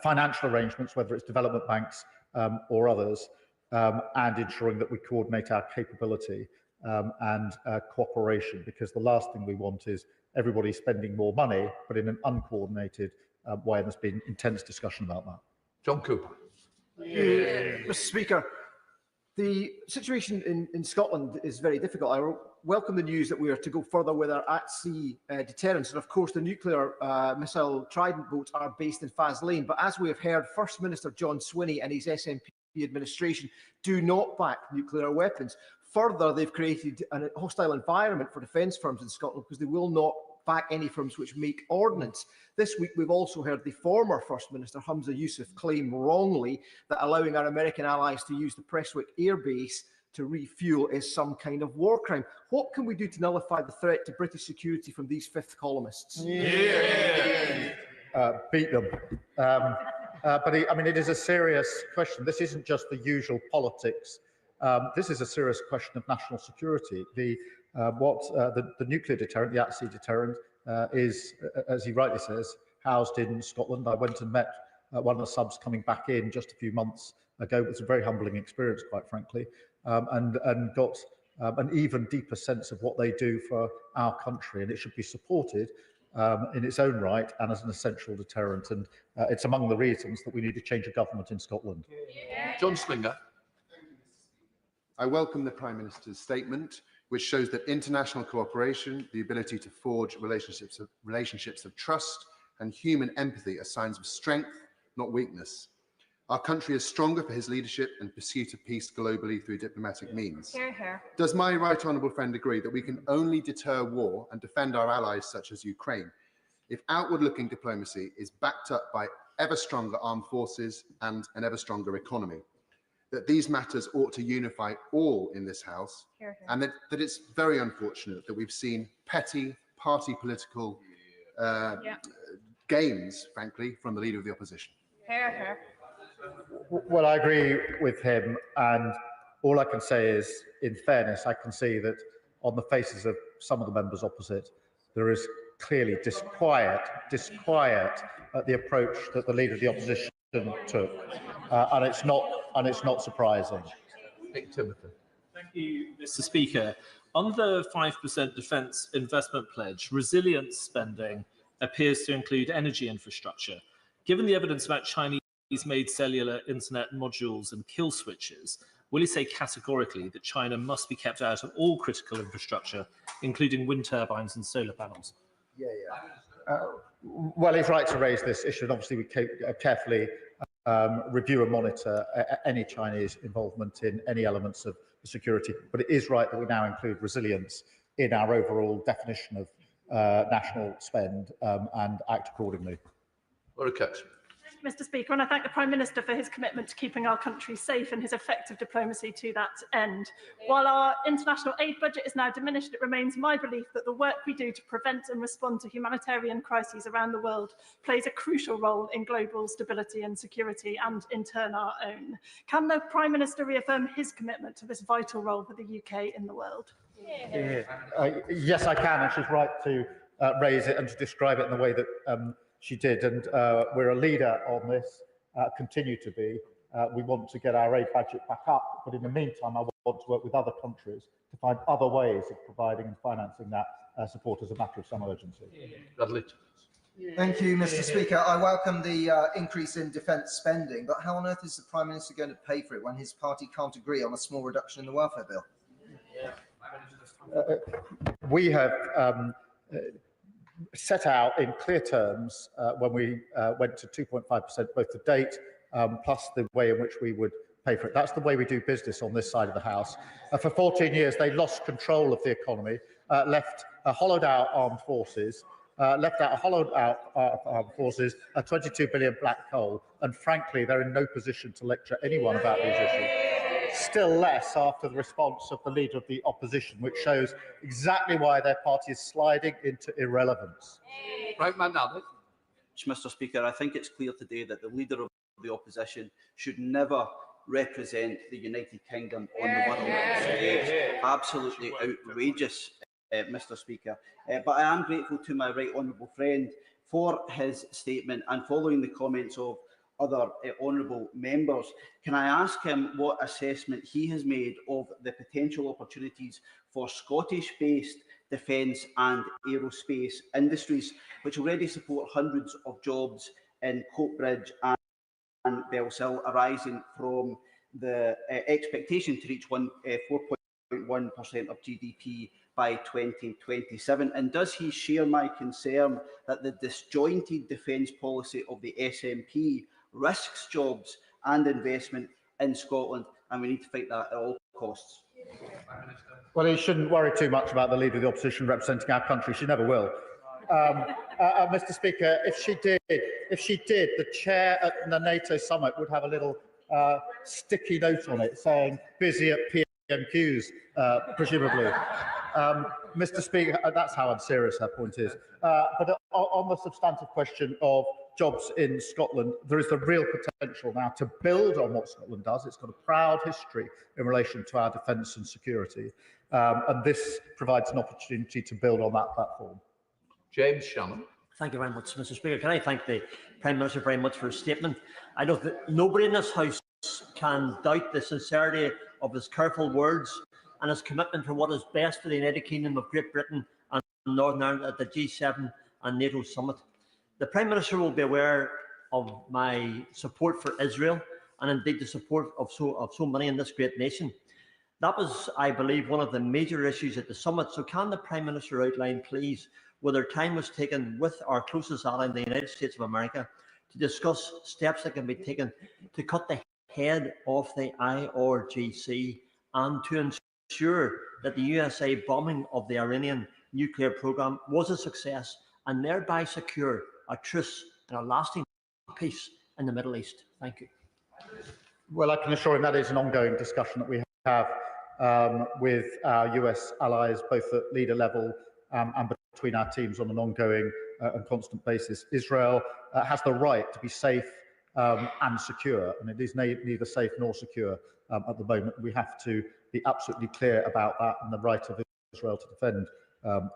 financial arrangements, whether it's development banks or others, and ensuring that we coordinate our capability and cooperation, because the last thing we want is everybody spending more money, but in an uncoordinated way, and there's been intense discussion about that. John Cooper. Mr. Speaker, The situation in Scotland is very difficult. I welcome the news that we are to go further with our at-sea deterrence. And of course, the nuclear missile Trident boats are based in Faslane. But as we have heard, First Minister John Swinney and his SNP administration do not back nuclear weapons. Further, they've created a hostile environment for defence firms in Scotland because they will not back any firms which make ordnance. This week, we've also heard the former First Minister, Humza Yousaf, claim wrongly that allowing our American allies to use the Prestwick Air Base to refuel is some kind of war crime. What can we do to nullify the threat to British security from these fifth columnists? Beat them. I mean, it is a serious question. This isn't just the usual politics. This is a serious question of national security. The nuclear deterrent, the at-sea deterrent, is, as he rightly says, housed in Scotland. I went and met one of the subs coming back in just a few months ago. It was a very humbling experience, quite frankly, and got an even deeper sense of what they do for our country, and it should be supported in its own right and as an essential deterrent. And it's among the reasons that we need to change a government in Scotland. John Slinger. I welcome the Prime Minister's statement, which shows that international cooperation, the ability to forge relationships of trust and human empathy are signs of strength, not weakness. Our country is stronger for his leadership and pursuit of peace globally through diplomatic means. Hear, hear. Does my right honourable friend agree that we can only deter war and defend our allies such as Ukraine if outward-looking diplomacy is backed up by ever stronger armed forces and an ever stronger economy? That these matters ought to unify all in this House, Hear, hear. and that it's very unfortunate that we've seen petty party political games, frankly, from the Leader of the Opposition. Hear, hear. Well, I agree with him, and all I can say is, in fairness, I can see that on the faces of some of the members opposite, there is clearly disquiet at the approach that the Leader of the Opposition took, and it's not surprising. Nick Timothy. Thank you, Mr. Speaker. On the 5% defence investment pledge, resilience spending appears to include energy infrastructure. Given the evidence about Chinese-made cellular internet modules and kill switches, will he say categorically that China must be kept out of all critical infrastructure, including wind turbines and solar panels? Well, he's right to raise this issue, and obviously we carefully review and monitor any Chinese involvement in any elements of security. But it is right that we now include resilience in our overall definition of national spend and act accordingly. Laura Cox. Mr. Speaker, and I thank the Prime Minister for his commitment to keeping our country safe and his effective diplomacy to that end. While our international aid budget is now diminished, it remains my belief that the work we do to prevent and respond to humanitarian crises around the world plays a crucial role in global stability and security, and in turn our own. Can the Prime Minister reaffirm his commitment to this vital role for the UK in the world? Yes, I can, and she's right to raise it and to describe it in the way that she did, and we're a leader on this, continue to be. We want to get our aid budget back up, but in the meantime, I want to work with other countries to find other ways of providing and financing that support as a matter of some urgency. Bradley. Thank you, Mr. Speaker. I welcome the increase in defence spending, but how on earth is the Prime Minister going to pay for it when his party can't agree on a small reduction in the welfare bill? We have set out in clear terms when we went to 2.5% both to date, plus the way in which we would pay for it. That's the way we do business on this side of the House. For 14 years, they lost control of the economy, left hollowed out armed forces, a 22 billion black hole, and frankly, they're in no position to lecture anyone about these issues. Still less after the response of the Leader of the Opposition, which shows exactly why their party is sliding into irrelevance. Right, man, now. Mr. Speaker, I think it's clear today that the Leader of the Opposition should never represent the United Kingdom on the world stage. Absolutely outrageous, Mr. Speaker. But I am grateful to my right honourable friend for his statement, and following the comments of other honourable members, can I ask him what assessment he has made of the potential opportunities for Scottish-based defence and aerospace industries, which already support hundreds of jobs in Coatbridge and Bellsill, arising from the expectation to reach 4.1% of GDP by 2027? And does he share my concern that the disjointed defence policy of the SNP risks jobs and investment in Scotland, and we need to fight that at all costs? Well, he shouldn't worry too much about the Leader of the Opposition representing our country. She never will. Mr. Speaker, if she did, the chair at the NATO Summit would have a little sticky note on it saying "busy at PMQs," presumably. Mr. Speaker, that's how unserious her point is. But on the substantive question of jobs in Scotland, there is the real potential now to build on what Scotland does. It's got a proud history in relation to our defence and security, and this provides an opportunity to build on that platform. James Shannon. Thank you very much, Mr. Speaker. Can I thank the Prime Minister very much for his statement? I know that nobody in this House can doubt the sincerity of his careful words and his commitment for what is best for the United Kingdom of Great Britain and Northern Ireland at the G7 and NATO Summit. The Prime Minister will be aware of my support for Israel and indeed the support of so many in this great nation. That was, I believe, one of the major issues at the summit. So can the Prime Minister outline, please, whether time was taken with our closest ally in the United States of America to discuss steps that can be taken to cut the head off the IRGC and to ensure that the USA bombing of the Iranian nuclear program was a success and thereby secure a truce and a lasting peace in the Middle East? Thank you. Well, I can assure him that is an ongoing discussion that we have with our US allies, both at leader level and between our teams on an ongoing and constant basis. Israel has the right to be safe and secure, and it is neither safe nor secure at the moment. We have to be absolutely clear about that and the right of Israel to defend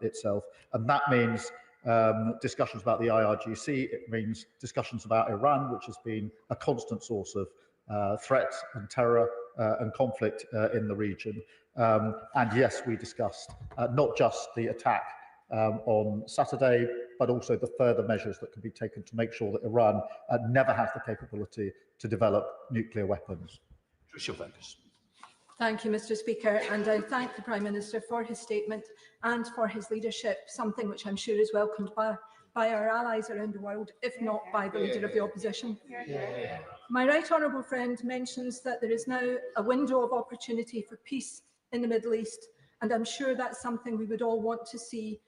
itself. And that means discussions about the IRGC, it means discussions about Iran, which has been a constant source of threat and terror and conflict in the region. And yes, we discussed not just the attack on Saturday, but also the further measures that can be taken to make sure that Iran never has the capability to develop nuclear weapons. Thank you, Mr. Speaker, and I thank the Prime Minister for his statement and for his leadership, something which I'm sure is welcomed by our allies around the world, if not by the Leader of the Opposition. My right honourable friend mentions that there is now a window of opportunity for peace in the Middle East, and I'm sure that's something we would all want to see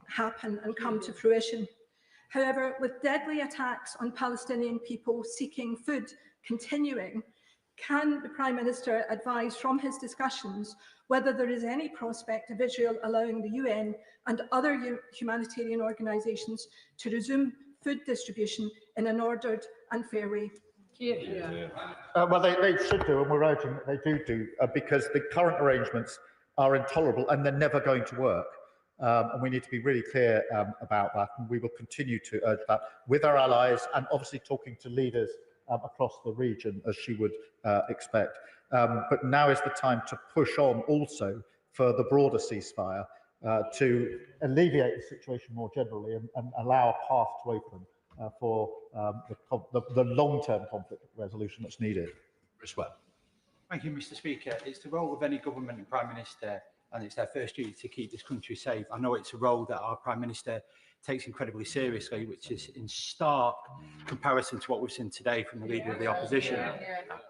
happen and come to fruition. However, with deadly attacks on Palestinian people seeking food continuing, can the Prime Minister advise from his discussions whether there is any prospect of Israel allowing the UN and other humanitarian organisations to resume food distribution in an ordered and fair way? Well, they should do, and we're urging that they do, because the current arrangements are intolerable and they're never going to work. And we need to be really clear about that, and we will continue to urge that with our allies and obviously talking to leaders across the region, as she would expect. But now is the time to push on also for the broader ceasefire to alleviate the situation more generally and allow a path to open for the long-term conflict resolution that's needed. Thank you, Mr. Speaker. It's the role of any government and Prime Minister, and it's their first duty to keep this country safe. I know it's a role that our Prime Minister takes incredibly seriously, which is in stark comparison to what we've seen today from the Leader of the Opposition.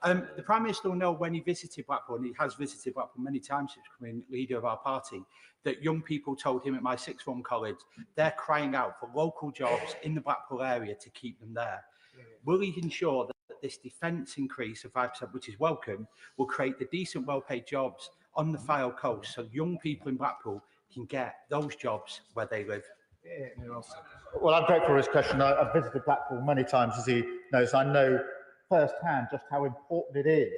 The Prime Minister will know when he visited Blackpool, and he has visited Blackpool many times since becoming Leader of our party, that young people told him at my sixth form college they're crying out for local jobs in the Blackpool area to keep them there. Will he ensure that this defence increase of 5%, which is welcome, will create the decent, well-paid jobs on the Fylde coast so young people in Blackpool can get those jobs where they live? Well, I'm grateful for his question. I've visited Blackpool many times, as he knows. I know firsthand just how important it is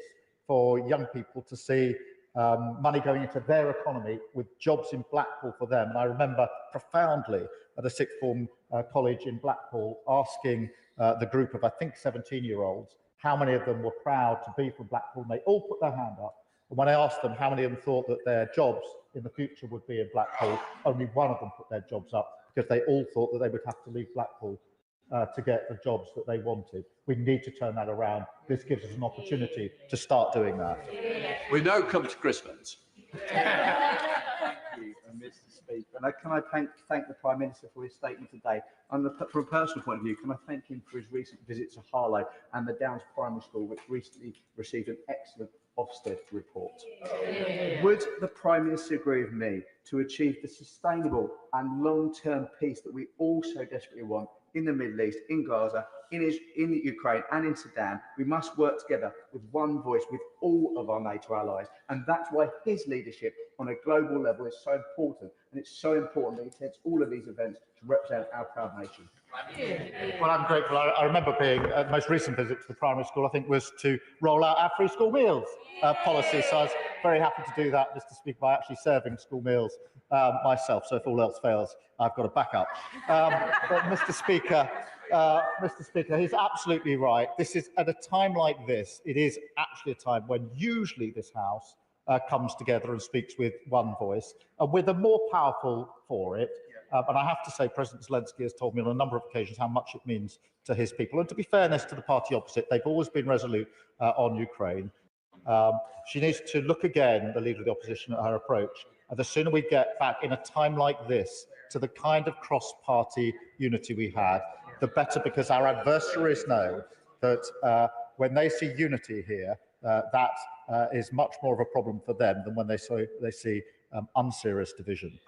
for young people to see money going into their economy with jobs in Blackpool for them. And I remember profoundly at a sixth form college in Blackpool asking the group of, I think, 17-year-olds, how many of them were proud to be from Blackpool. And they all put their hand up. And when I asked them how many of them thought that their jobs in the future would be in Blackpool, only one of them put their jobs up, because they all thought that they would have to leave Blackpool to get the jobs that they wanted. We need to turn that around. This gives us an opportunity to start doing that. We now come to Chris Vance. Thank you, Mr. Speaker. And can I thank the Prime Minister for his statement today? And from a personal point of view, can I thank him for his recent visit to Harlow and the Downs Primary School, which recently received an excellent Ofsted report. Would the Prime Minister agree with me to achieve the sustainable and long-term peace that we all so desperately want in the Middle East, in Gaza, in Ukraine and in Sudan? We must work together with one voice with all of our NATO allies, and that's why his leadership on a global level is so important, and it's so important that he attends all of these events to represent our proud nation. Well, I'm grateful. I remember being the most recent visit to the primary school, I think, was to roll out our free school meals policy. So I was very happy to do that, Mr. Speaker, by actually serving school meals myself. So if all else fails, I've got a backup. But Mr. Speaker, he's absolutely right. This is at a time like this. It is actually a time when usually this House comes together and speaks with one voice, and we're the more powerful for it. And I have to say, President Zelensky has told me on a number of occasions how much it means to his people. And to be fairness to the party opposite, they've always been resolute on Ukraine. She needs to look again, the Leader of the Opposition, at her approach. And the sooner we get back in a time like this to the kind of cross-party unity we had, the better, because our adversaries know that when they see unity here, that is much more of a problem for them than when they see unserious division.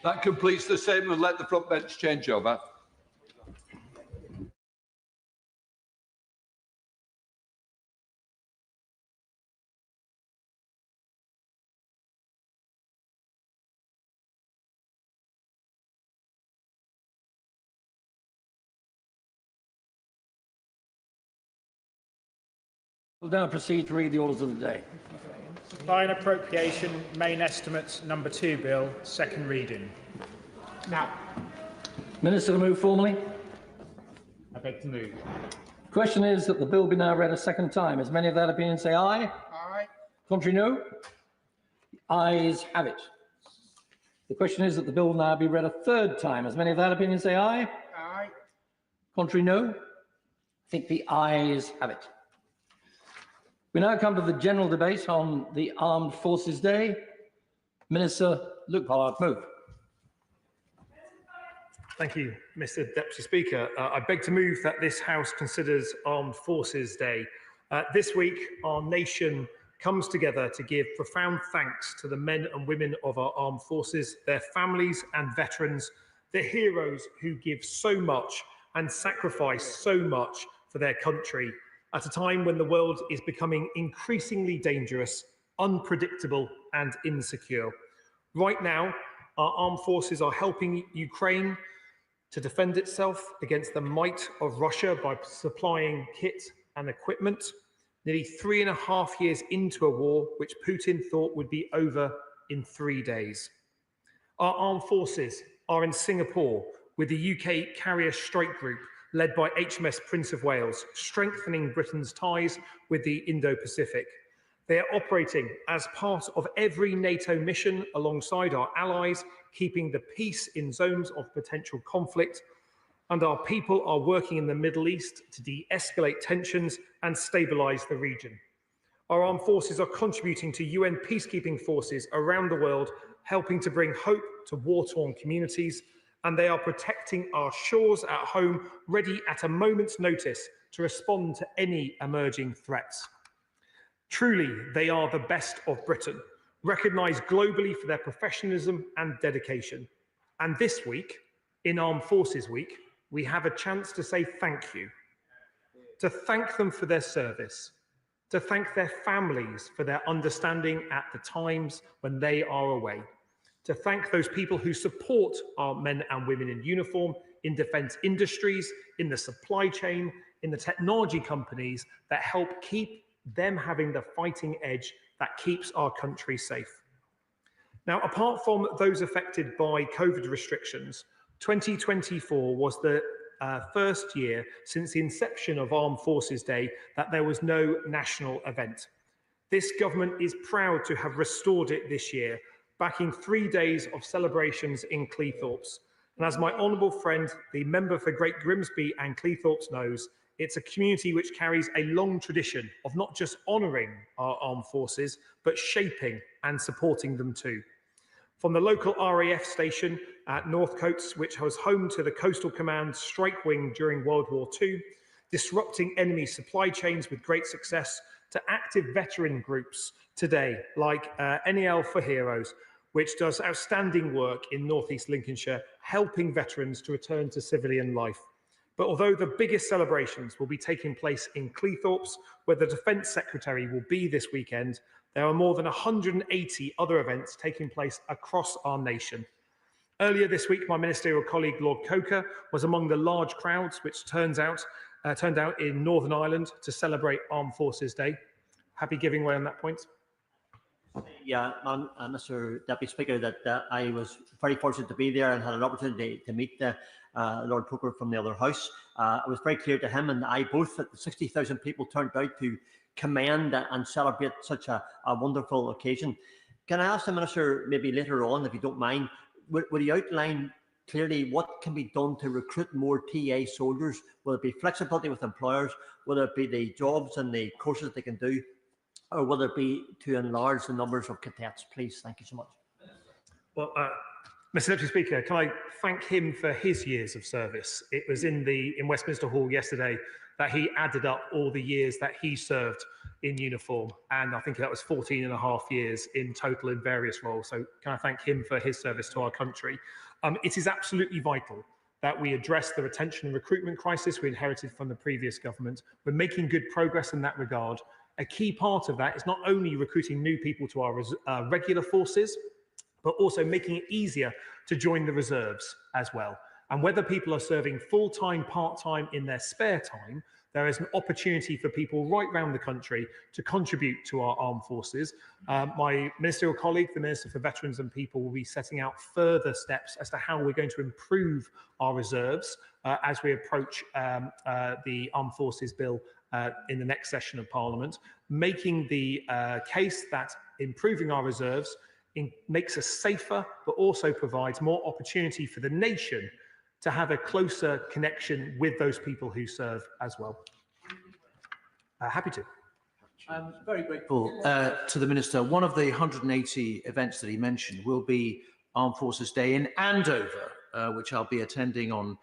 That completes the statement. Let the front bench change over. We'll now proceed to read the orders of the day. Supply and Appropriation Main Estimates Number 2 Bill, second reading. Now. Minister to move formally. I beg to move. The question is that the bill be now read a second time. As many of that opinion say aye. Aye. Contrary, no. The ayes have it. The question is that the bill now be read a third time. As many of that opinion say aye. Aye. Contrary, no. I think the ayes have it. We now come to the general debate on the Armed Forces Day. Minister Luke Pollard, move. Thank you, Mr. Deputy Speaker. I beg to move that this House considers Armed Forces Day. This week, our nation comes together to give profound thanks to the men and women of our armed forces, their families and veterans, the heroes who give so much and sacrifice so much for their country, at a time when the world is becoming increasingly dangerous, unpredictable and insecure. Right now, our armed forces are helping Ukraine to defend itself against the might of Russia by supplying kit and equipment, nearly 3.5 years into a war which Putin thought would be over in 3 days. Our armed forces are in Singapore with the UK Carrier Strike Group led by HMS Prince of Wales, strengthening Britain's ties with the Indo-Pacific. They are operating as part of every NATO mission alongside our allies, keeping the peace in zones of potential conflict, and our people are working in the Middle East to de-escalate tensions and stabilise the region. Our armed forces are contributing to UN peacekeeping forces around the world, helping to bring hope to war-torn communities, and they are protecting our shores at home, ready at a moment's notice to respond to any emerging threats. Truly, they are the best of Britain, recognised globally for their professionalism and dedication. And this week, in Armed Forces Week, we have a chance to say thank you, to thank them for their service, to thank their families for their understanding at the times when they are away, to thank those people who support our men and women in uniform, in defence industries, in the supply chain, in the technology companies that help keep them having the fighting edge that keeps our country safe. Now, apart from those affected by COVID restrictions, 2024 was the first year since the inception of Armed Forces Day that there was no national event. This government is proud to have restored it this year, backing 3 days of celebrations in Cleethorpes. And as my honourable friend, the member for Great Grimsby and Cleethorpes knows, it's a community which carries a long tradition of not just honouring our armed forces, but shaping and supporting them too. From the local RAF station at Northcotes, which was home to the Coastal Command Strike Wing during World War II, disrupting enemy supply chains with great success, to active veteran groups today, like NEL for Heroes, which does outstanding work in North East Lincolnshire, helping veterans to return to civilian life. But although the biggest celebrations will be taking place in Cleethorpes, where the Defence Secretary will be this weekend, there are more than 180 other events taking place across our nation. Earlier this week, my ministerial colleague, Lord Coker, was among the large crowds which turned out in Northern Ireland to celebrate Armed Forces Day. Happy giving way on that point. Yeah, Mr. Deputy Speaker, that I was very fortunate to be there and had an opportunity to meet Lord Coker from the other House. It was very clear to him and I both that the 60,000 people turned out to commend and celebrate such a wonderful occasion. Can I ask the Minister maybe later on, if you don't mind, would he outline clearly what can be done to recruit more TA soldiers? Will it be flexibility with employers? Will it be the jobs and the courses they can do? Or will it be to enlarge the numbers of cadets, please? Thank you so much. Well, Mr. Deputy Speaker, can I thank him for his years of service? It was in Westminster Hall yesterday that he added up all the years that he served in uniform, and I think that was 14 and a half years in total in various roles. So can I thank him for his service to our country? It is absolutely vital that we address the retention and recruitment crisis we inherited from the previous government. We're making good progress in that regard. A key part of that is not only recruiting new people to our regular forces, but also making it easier to join the reserves as well. And whether people are serving full-time, part-time in their spare time, there is an opportunity for people right around the country to contribute to our armed forces. My ministerial colleague, the Minister for Veterans and People, will be setting out further steps as to how we're going to improve our reserves as we approach the Armed Forces Bill in the next session of Parliament, making the case that improving our reserves makes us safer, but also provides more opportunity for the nation to have a closer connection with those people who serve as well. Happy to. I'm very grateful to the Minister. One of the 180 events that he mentioned will be Armed Forces Day in Andover, which I'll be attending on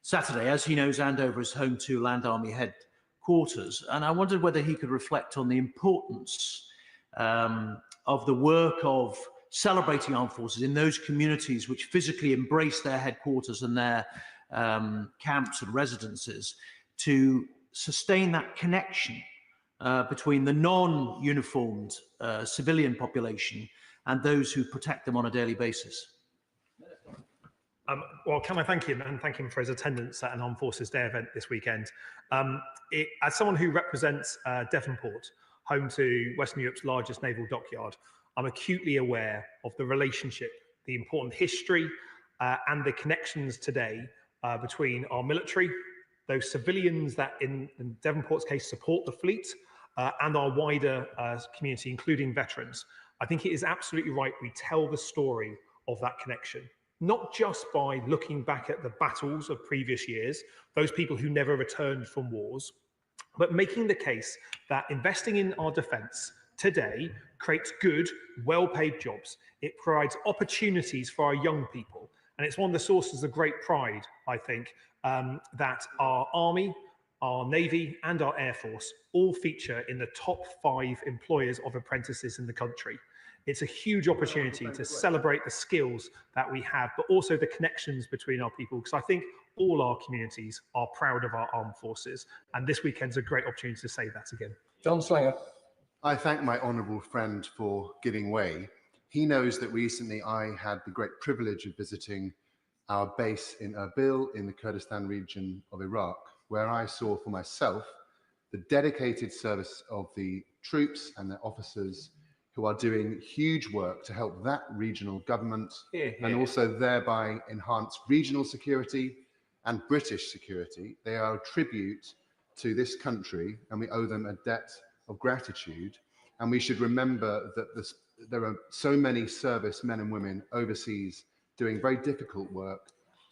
Saturday. As he knows, Andover is home to Land Army headquarters, and I wondered whether he could reflect on the importance of the work of celebrating armed forces in those communities which physically embrace their headquarters and their camps and residences, to sustain that connection between the non-uniformed civilian population and those who protect them on a daily basis. Well, can I thank him and thank him for his attendance at an Armed Forces Day event this weekend. As someone who represents Devonport, home to Western Europe's largest naval dockyard, I'm acutely aware of the relationship, the important history and the connections today between our military, those civilians that in Devonport's case support the fleet, and our wider community, including veterans. I think it is absolutely right we tell the story of that connection, not just by looking back at the battles of previous years, those people who never returned from wars, but making the case that investing in our defence today creates good, well-paid jobs. It provides opportunities for our young people. And it's one of the sources of great pride, I think, that our Army, our Navy and our Air Force all feature in the top 5 employers of apprentices in the country. It's a huge opportunity to celebrate the skills that we have, but also the connections between our people, because I think all our communities are proud of our armed forces. And this weekend's a great opportunity to say that again. John Slinger. I thank my honourable friend for giving way. He knows that recently I had the great privilege of visiting our base in Erbil in the Kurdistan region of Iraq, where I saw for myself the dedicated service of the troops and their officers who are doing huge work to help that regional government and also thereby enhance regional security and British security. They are a tribute to this country and we owe them a debt of gratitude. And we should remember that there are so many service men and women overseas doing very difficult work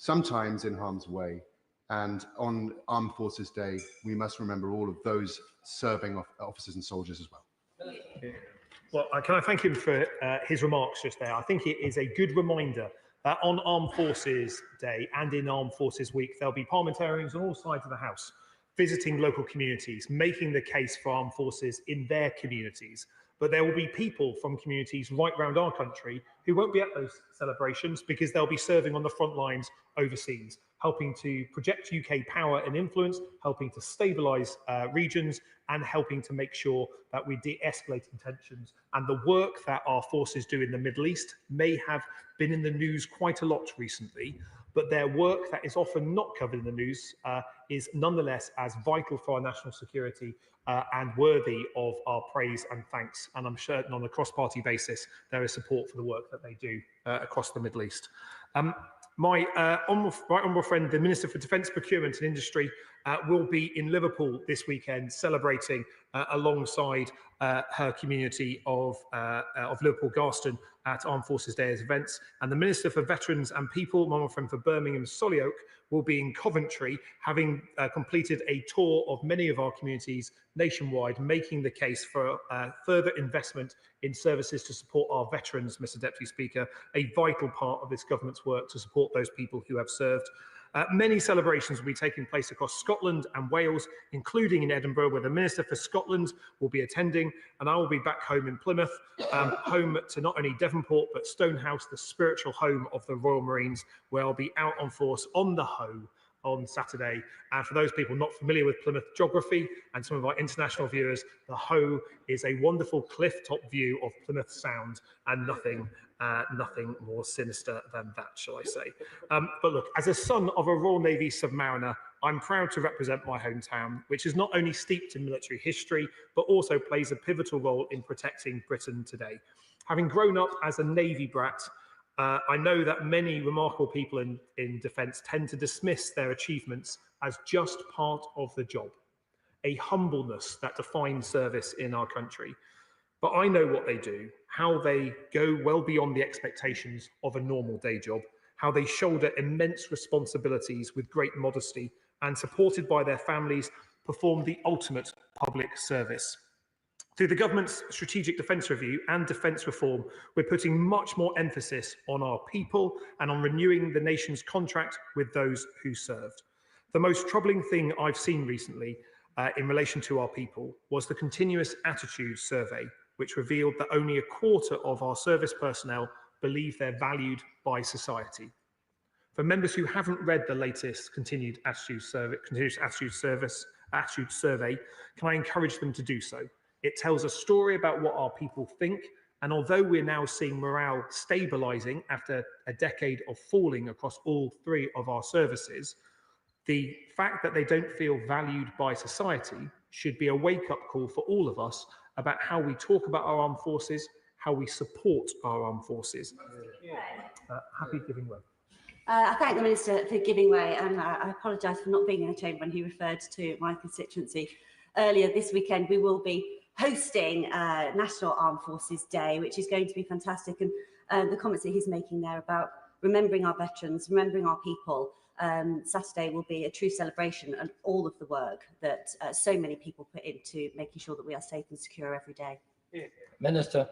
sometimes in harm's way. And on Armed Forces Day, we must remember all of those serving officers and soldiers as well. Well, can I thank him for his remarks just there? I think it is a good reminder that on Armed Forces Day and in Armed Forces Week, there'll be parliamentarians on all sides of the House visiting local communities, making the case for armed forces in their communities. But there will be people from communities right around our country who won't be at those celebrations because they'll be serving on the front lines overseas, helping to project UK power and influence, helping to stabilise regions, and helping to make sure that we de-escalate tensions. And the work that our forces do in the Middle East may have been in the news quite a lot recently, but their work that is often not covered in the news is nonetheless as vital for our national security and worthy of our praise and thanks. And I'm certain on a cross-party basis, there is support for the work that they do across the Middle East. My right honourable friend, the Minister for Defence Procurement and Industry, will be in Liverpool this weekend celebrating alongside her community of Liverpool Garston at Armed Forces Day events. And the Minister for Veterans and People, my friend for Birmingham Solioke, will be in Coventry, having completed a tour of many of our communities nationwide, making the case for further investment in services to support our veterans, Mr Deputy Speaker, a vital part of this government's work to support those people who have served. Many celebrations will be taking place across Scotland and Wales, including in Edinburgh, where the Minister for Scotland will be attending, and I will be back home in Plymouth, home to not only Devonport, but Stonehouse, the spiritual home of the Royal Marines, where I'll be out on force on the Hoe on Saturday. And for those people not familiar with Plymouth geography and some of our international viewers, the Hoe is a wonderful cliff-top view of Plymouth Sound, and nothing more sinister than that, shall I say. But look, as a son of a Royal Navy submariner, I'm proud to represent my hometown, which is not only steeped in military history, but also plays a pivotal role in protecting Britain today. Having grown up as a Navy brat, I know that many remarkable people in defence tend to dismiss their achievements as just part of the job, a humbleness that defines service in our country. But I know what they do, how they go well beyond the expectations of a normal day job, how they shoulder immense responsibilities with great modesty and, supported by their families, perform the ultimate public service. Through the government's Strategic Defence Review and defence reform, we're putting much more emphasis on our people and on renewing the nation's contract with those who served. The most troubling thing I've seen recently in relation to our people was the Continuous Attitude Survey, which revealed that only a quarter of our service personnel believe they're valued by society. For members who haven't read the latest Continuous Attitude Survey, can I encourage them to do so? It tells a story about what our people think, and although we're now seeing morale stabilising after a decade of falling across all three of our services, the fact that they don't feel valued by society should be a wake-up call for all of us about how we talk about our armed forces, how we support our armed forces. Happy giving way. I thank the Minister for giving way, and I apologise for not being in the chamber when he referred to my constituency. Earlier this weekend, we will be hosting National Armed Forces Day, which is going to be fantastic. And the comments that he's making there about remembering our veterans, remembering our people, Saturday will be a true celebration and all of the work that so many people put into making sure that we are safe and secure every day. Minister.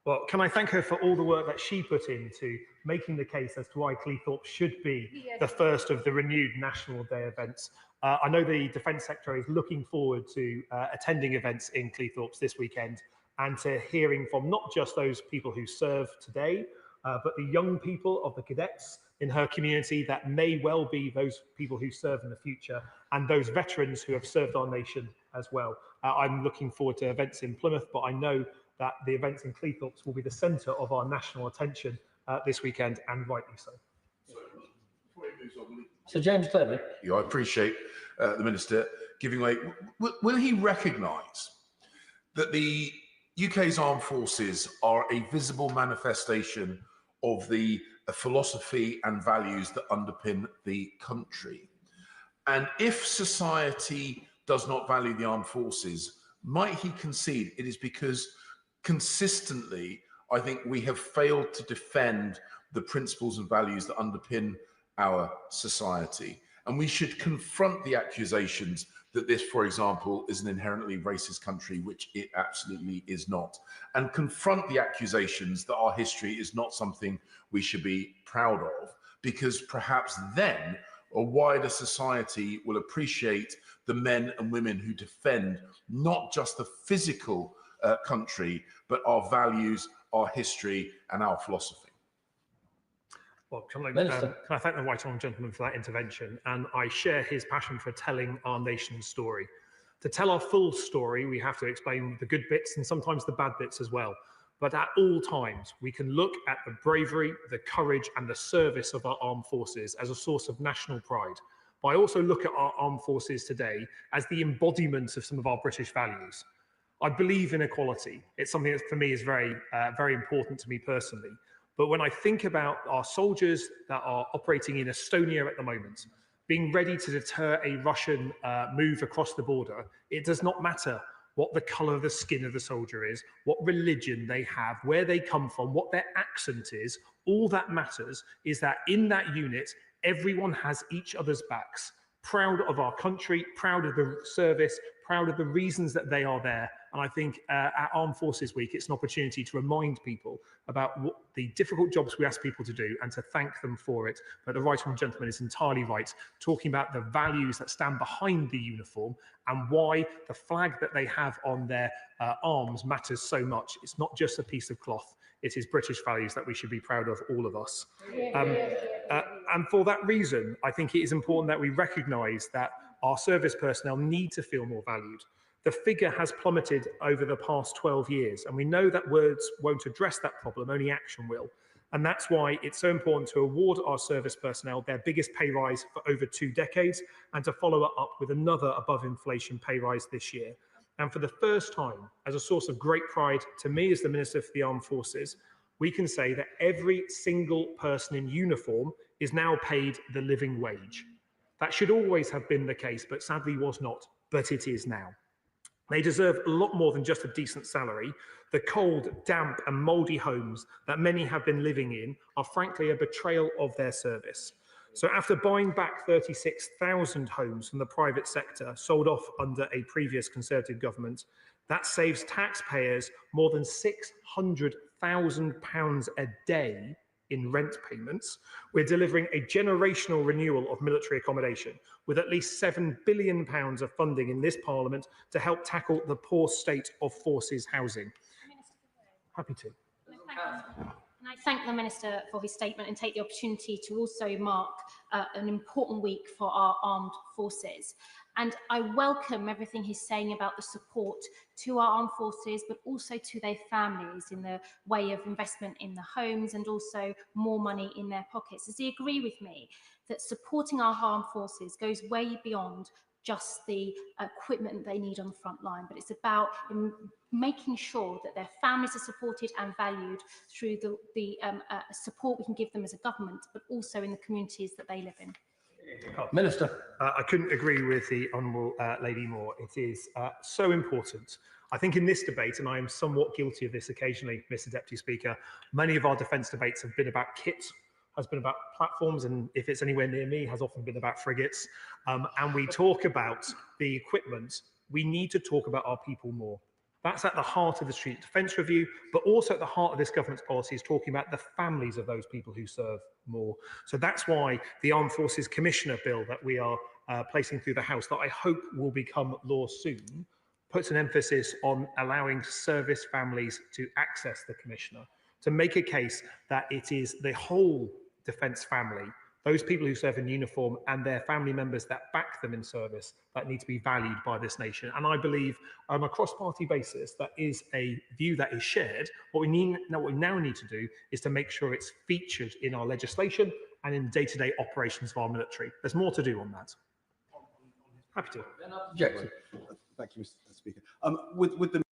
Well, can I thank her for all the work that she put into making the case as to why Cleethorpes should be the first of the renewed National Day events. I know the Defence Secretary is looking forward to attending events in Cleethorpes this weekend and to hearing from not just those people who serve today, but the young people of the cadets in her community that may well be those people who serve in the future, and those veterans who have served our nation as well. I'm looking forward to events in Plymouth, but I know that the events in Cleethorpes will be the centre of our national attention this weekend, and rightly so. Sir James Cleverly. I appreciate the Minister giving way. Will he recognise that the UK's armed forces are a visible manifestation of the philosophy and values that underpin the country? And if society does not value the armed forces, might he concede it is because consistently, I think we have failed to defend the principles and values that underpin our society. And we should confront the accusations that this, for example, is an inherently racist country, which it absolutely is not, and confront the accusations that our history is not something we should be proud of, because perhaps then a wider society will appreciate the men and women who defend not just the physical country, but our values, our history, and our philosophy. Well, can I thank the right honourable gentleman for that intervention? And I share his passion for telling our nation's story. To tell our full story, we have to explain the good bits and sometimes the bad bits as well. But at all times, we can look at the bravery, the courage, and the service of our armed forces as a source of national pride. But I also look at our armed forces today as the embodiment of some of our British values. I believe in equality. It's something that for me is very important to me personally. But when I think about our soldiers that are operating in Estonia at the moment, being ready to deter a Russian move across the border, it does not matter what the colour of the skin of the soldier is, what religion they have, where they come from, what their accent is. All that matters is that in that unit, everyone has each other's backs, proud of our country, proud of the service, proud of the reasons that they are there. And I think at Armed Forces Week, it's an opportunity to remind people about what the difficult jobs we ask people to do and to thank them for it. But the right honourable gentleman is entirely right, talking about the values that stand behind the uniform and why the flag that they have on their arms matters so much. It's not just a piece of cloth. It is British values that we should be proud of, all of us. And for that reason, I think it is important that we recognise that our service personnel need to feel more valued. The figure has plummeted over the past 12 years, and we know that words won't address that problem, only action will. And that's why it's so important to award our service personnel their biggest pay rise for over 2 decades and to follow it up with another above inflation pay rise this year. And for the first time, as a source of great pride to me as the Minister for the Armed Forces, we can say that every single person in uniform is now paid the living wage. That should always have been the case, but sadly was not, but it is now. They deserve a lot more than just a decent salary. The cold, damp and mouldy homes that many have been living in are frankly a betrayal of their service. So after buying back 36,000 homes from the private sector sold off under a previous Conservative government, that saves taxpayers more than £600,000 a day in rent payments. We're delivering a generational renewal of military accommodation with at least £7 billion of funding in this Parliament to help tackle the poor state of forces housing. Happy to. And I thank the Minister for his statement and take the opportunity to also mark an important week for our armed forces. And I welcome everything he's saying about the support to our armed forces, but also to their families in the way of investment in the homes and also more money in their pockets. Does he agree with me that supporting our armed forces goes way beyond just the equipment they need on the front line, but it's about making sure that their families are supported and valued through the support we can give them as a government, but also in the communities that they live in? Minister. I couldn't agree with the Honourable Lady more. It is so important. I think in this debate, and I am somewhat guilty of this occasionally, Mr Deputy Speaker, many of our defence debates have been about kit, has been about platforms, and if it's anywhere near me, has often been about frigates. And we talk about the equipment. We need to talk about our people more. That's at the heart of the Strategic Defence Review, but also at the heart of this government's policy is talking about the families of those people who serve more. So that's why the Armed Forces Commissioner Bill that we are placing through the House, that I hope will become law soon, puts an emphasis on allowing service families to access the Commissioner, to make a case that it is the whole defence family, those people who serve in uniform and their family members that back them in service, that need to be valued by this nation. And I believe on a cross-party basis, that is a view that is shared. What we now need to do is to make sure it's featured in our legislation and in day-to-day operations of our military. There's more to do on that. Happy to. Thank you, Mr. Speaker. With the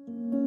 you.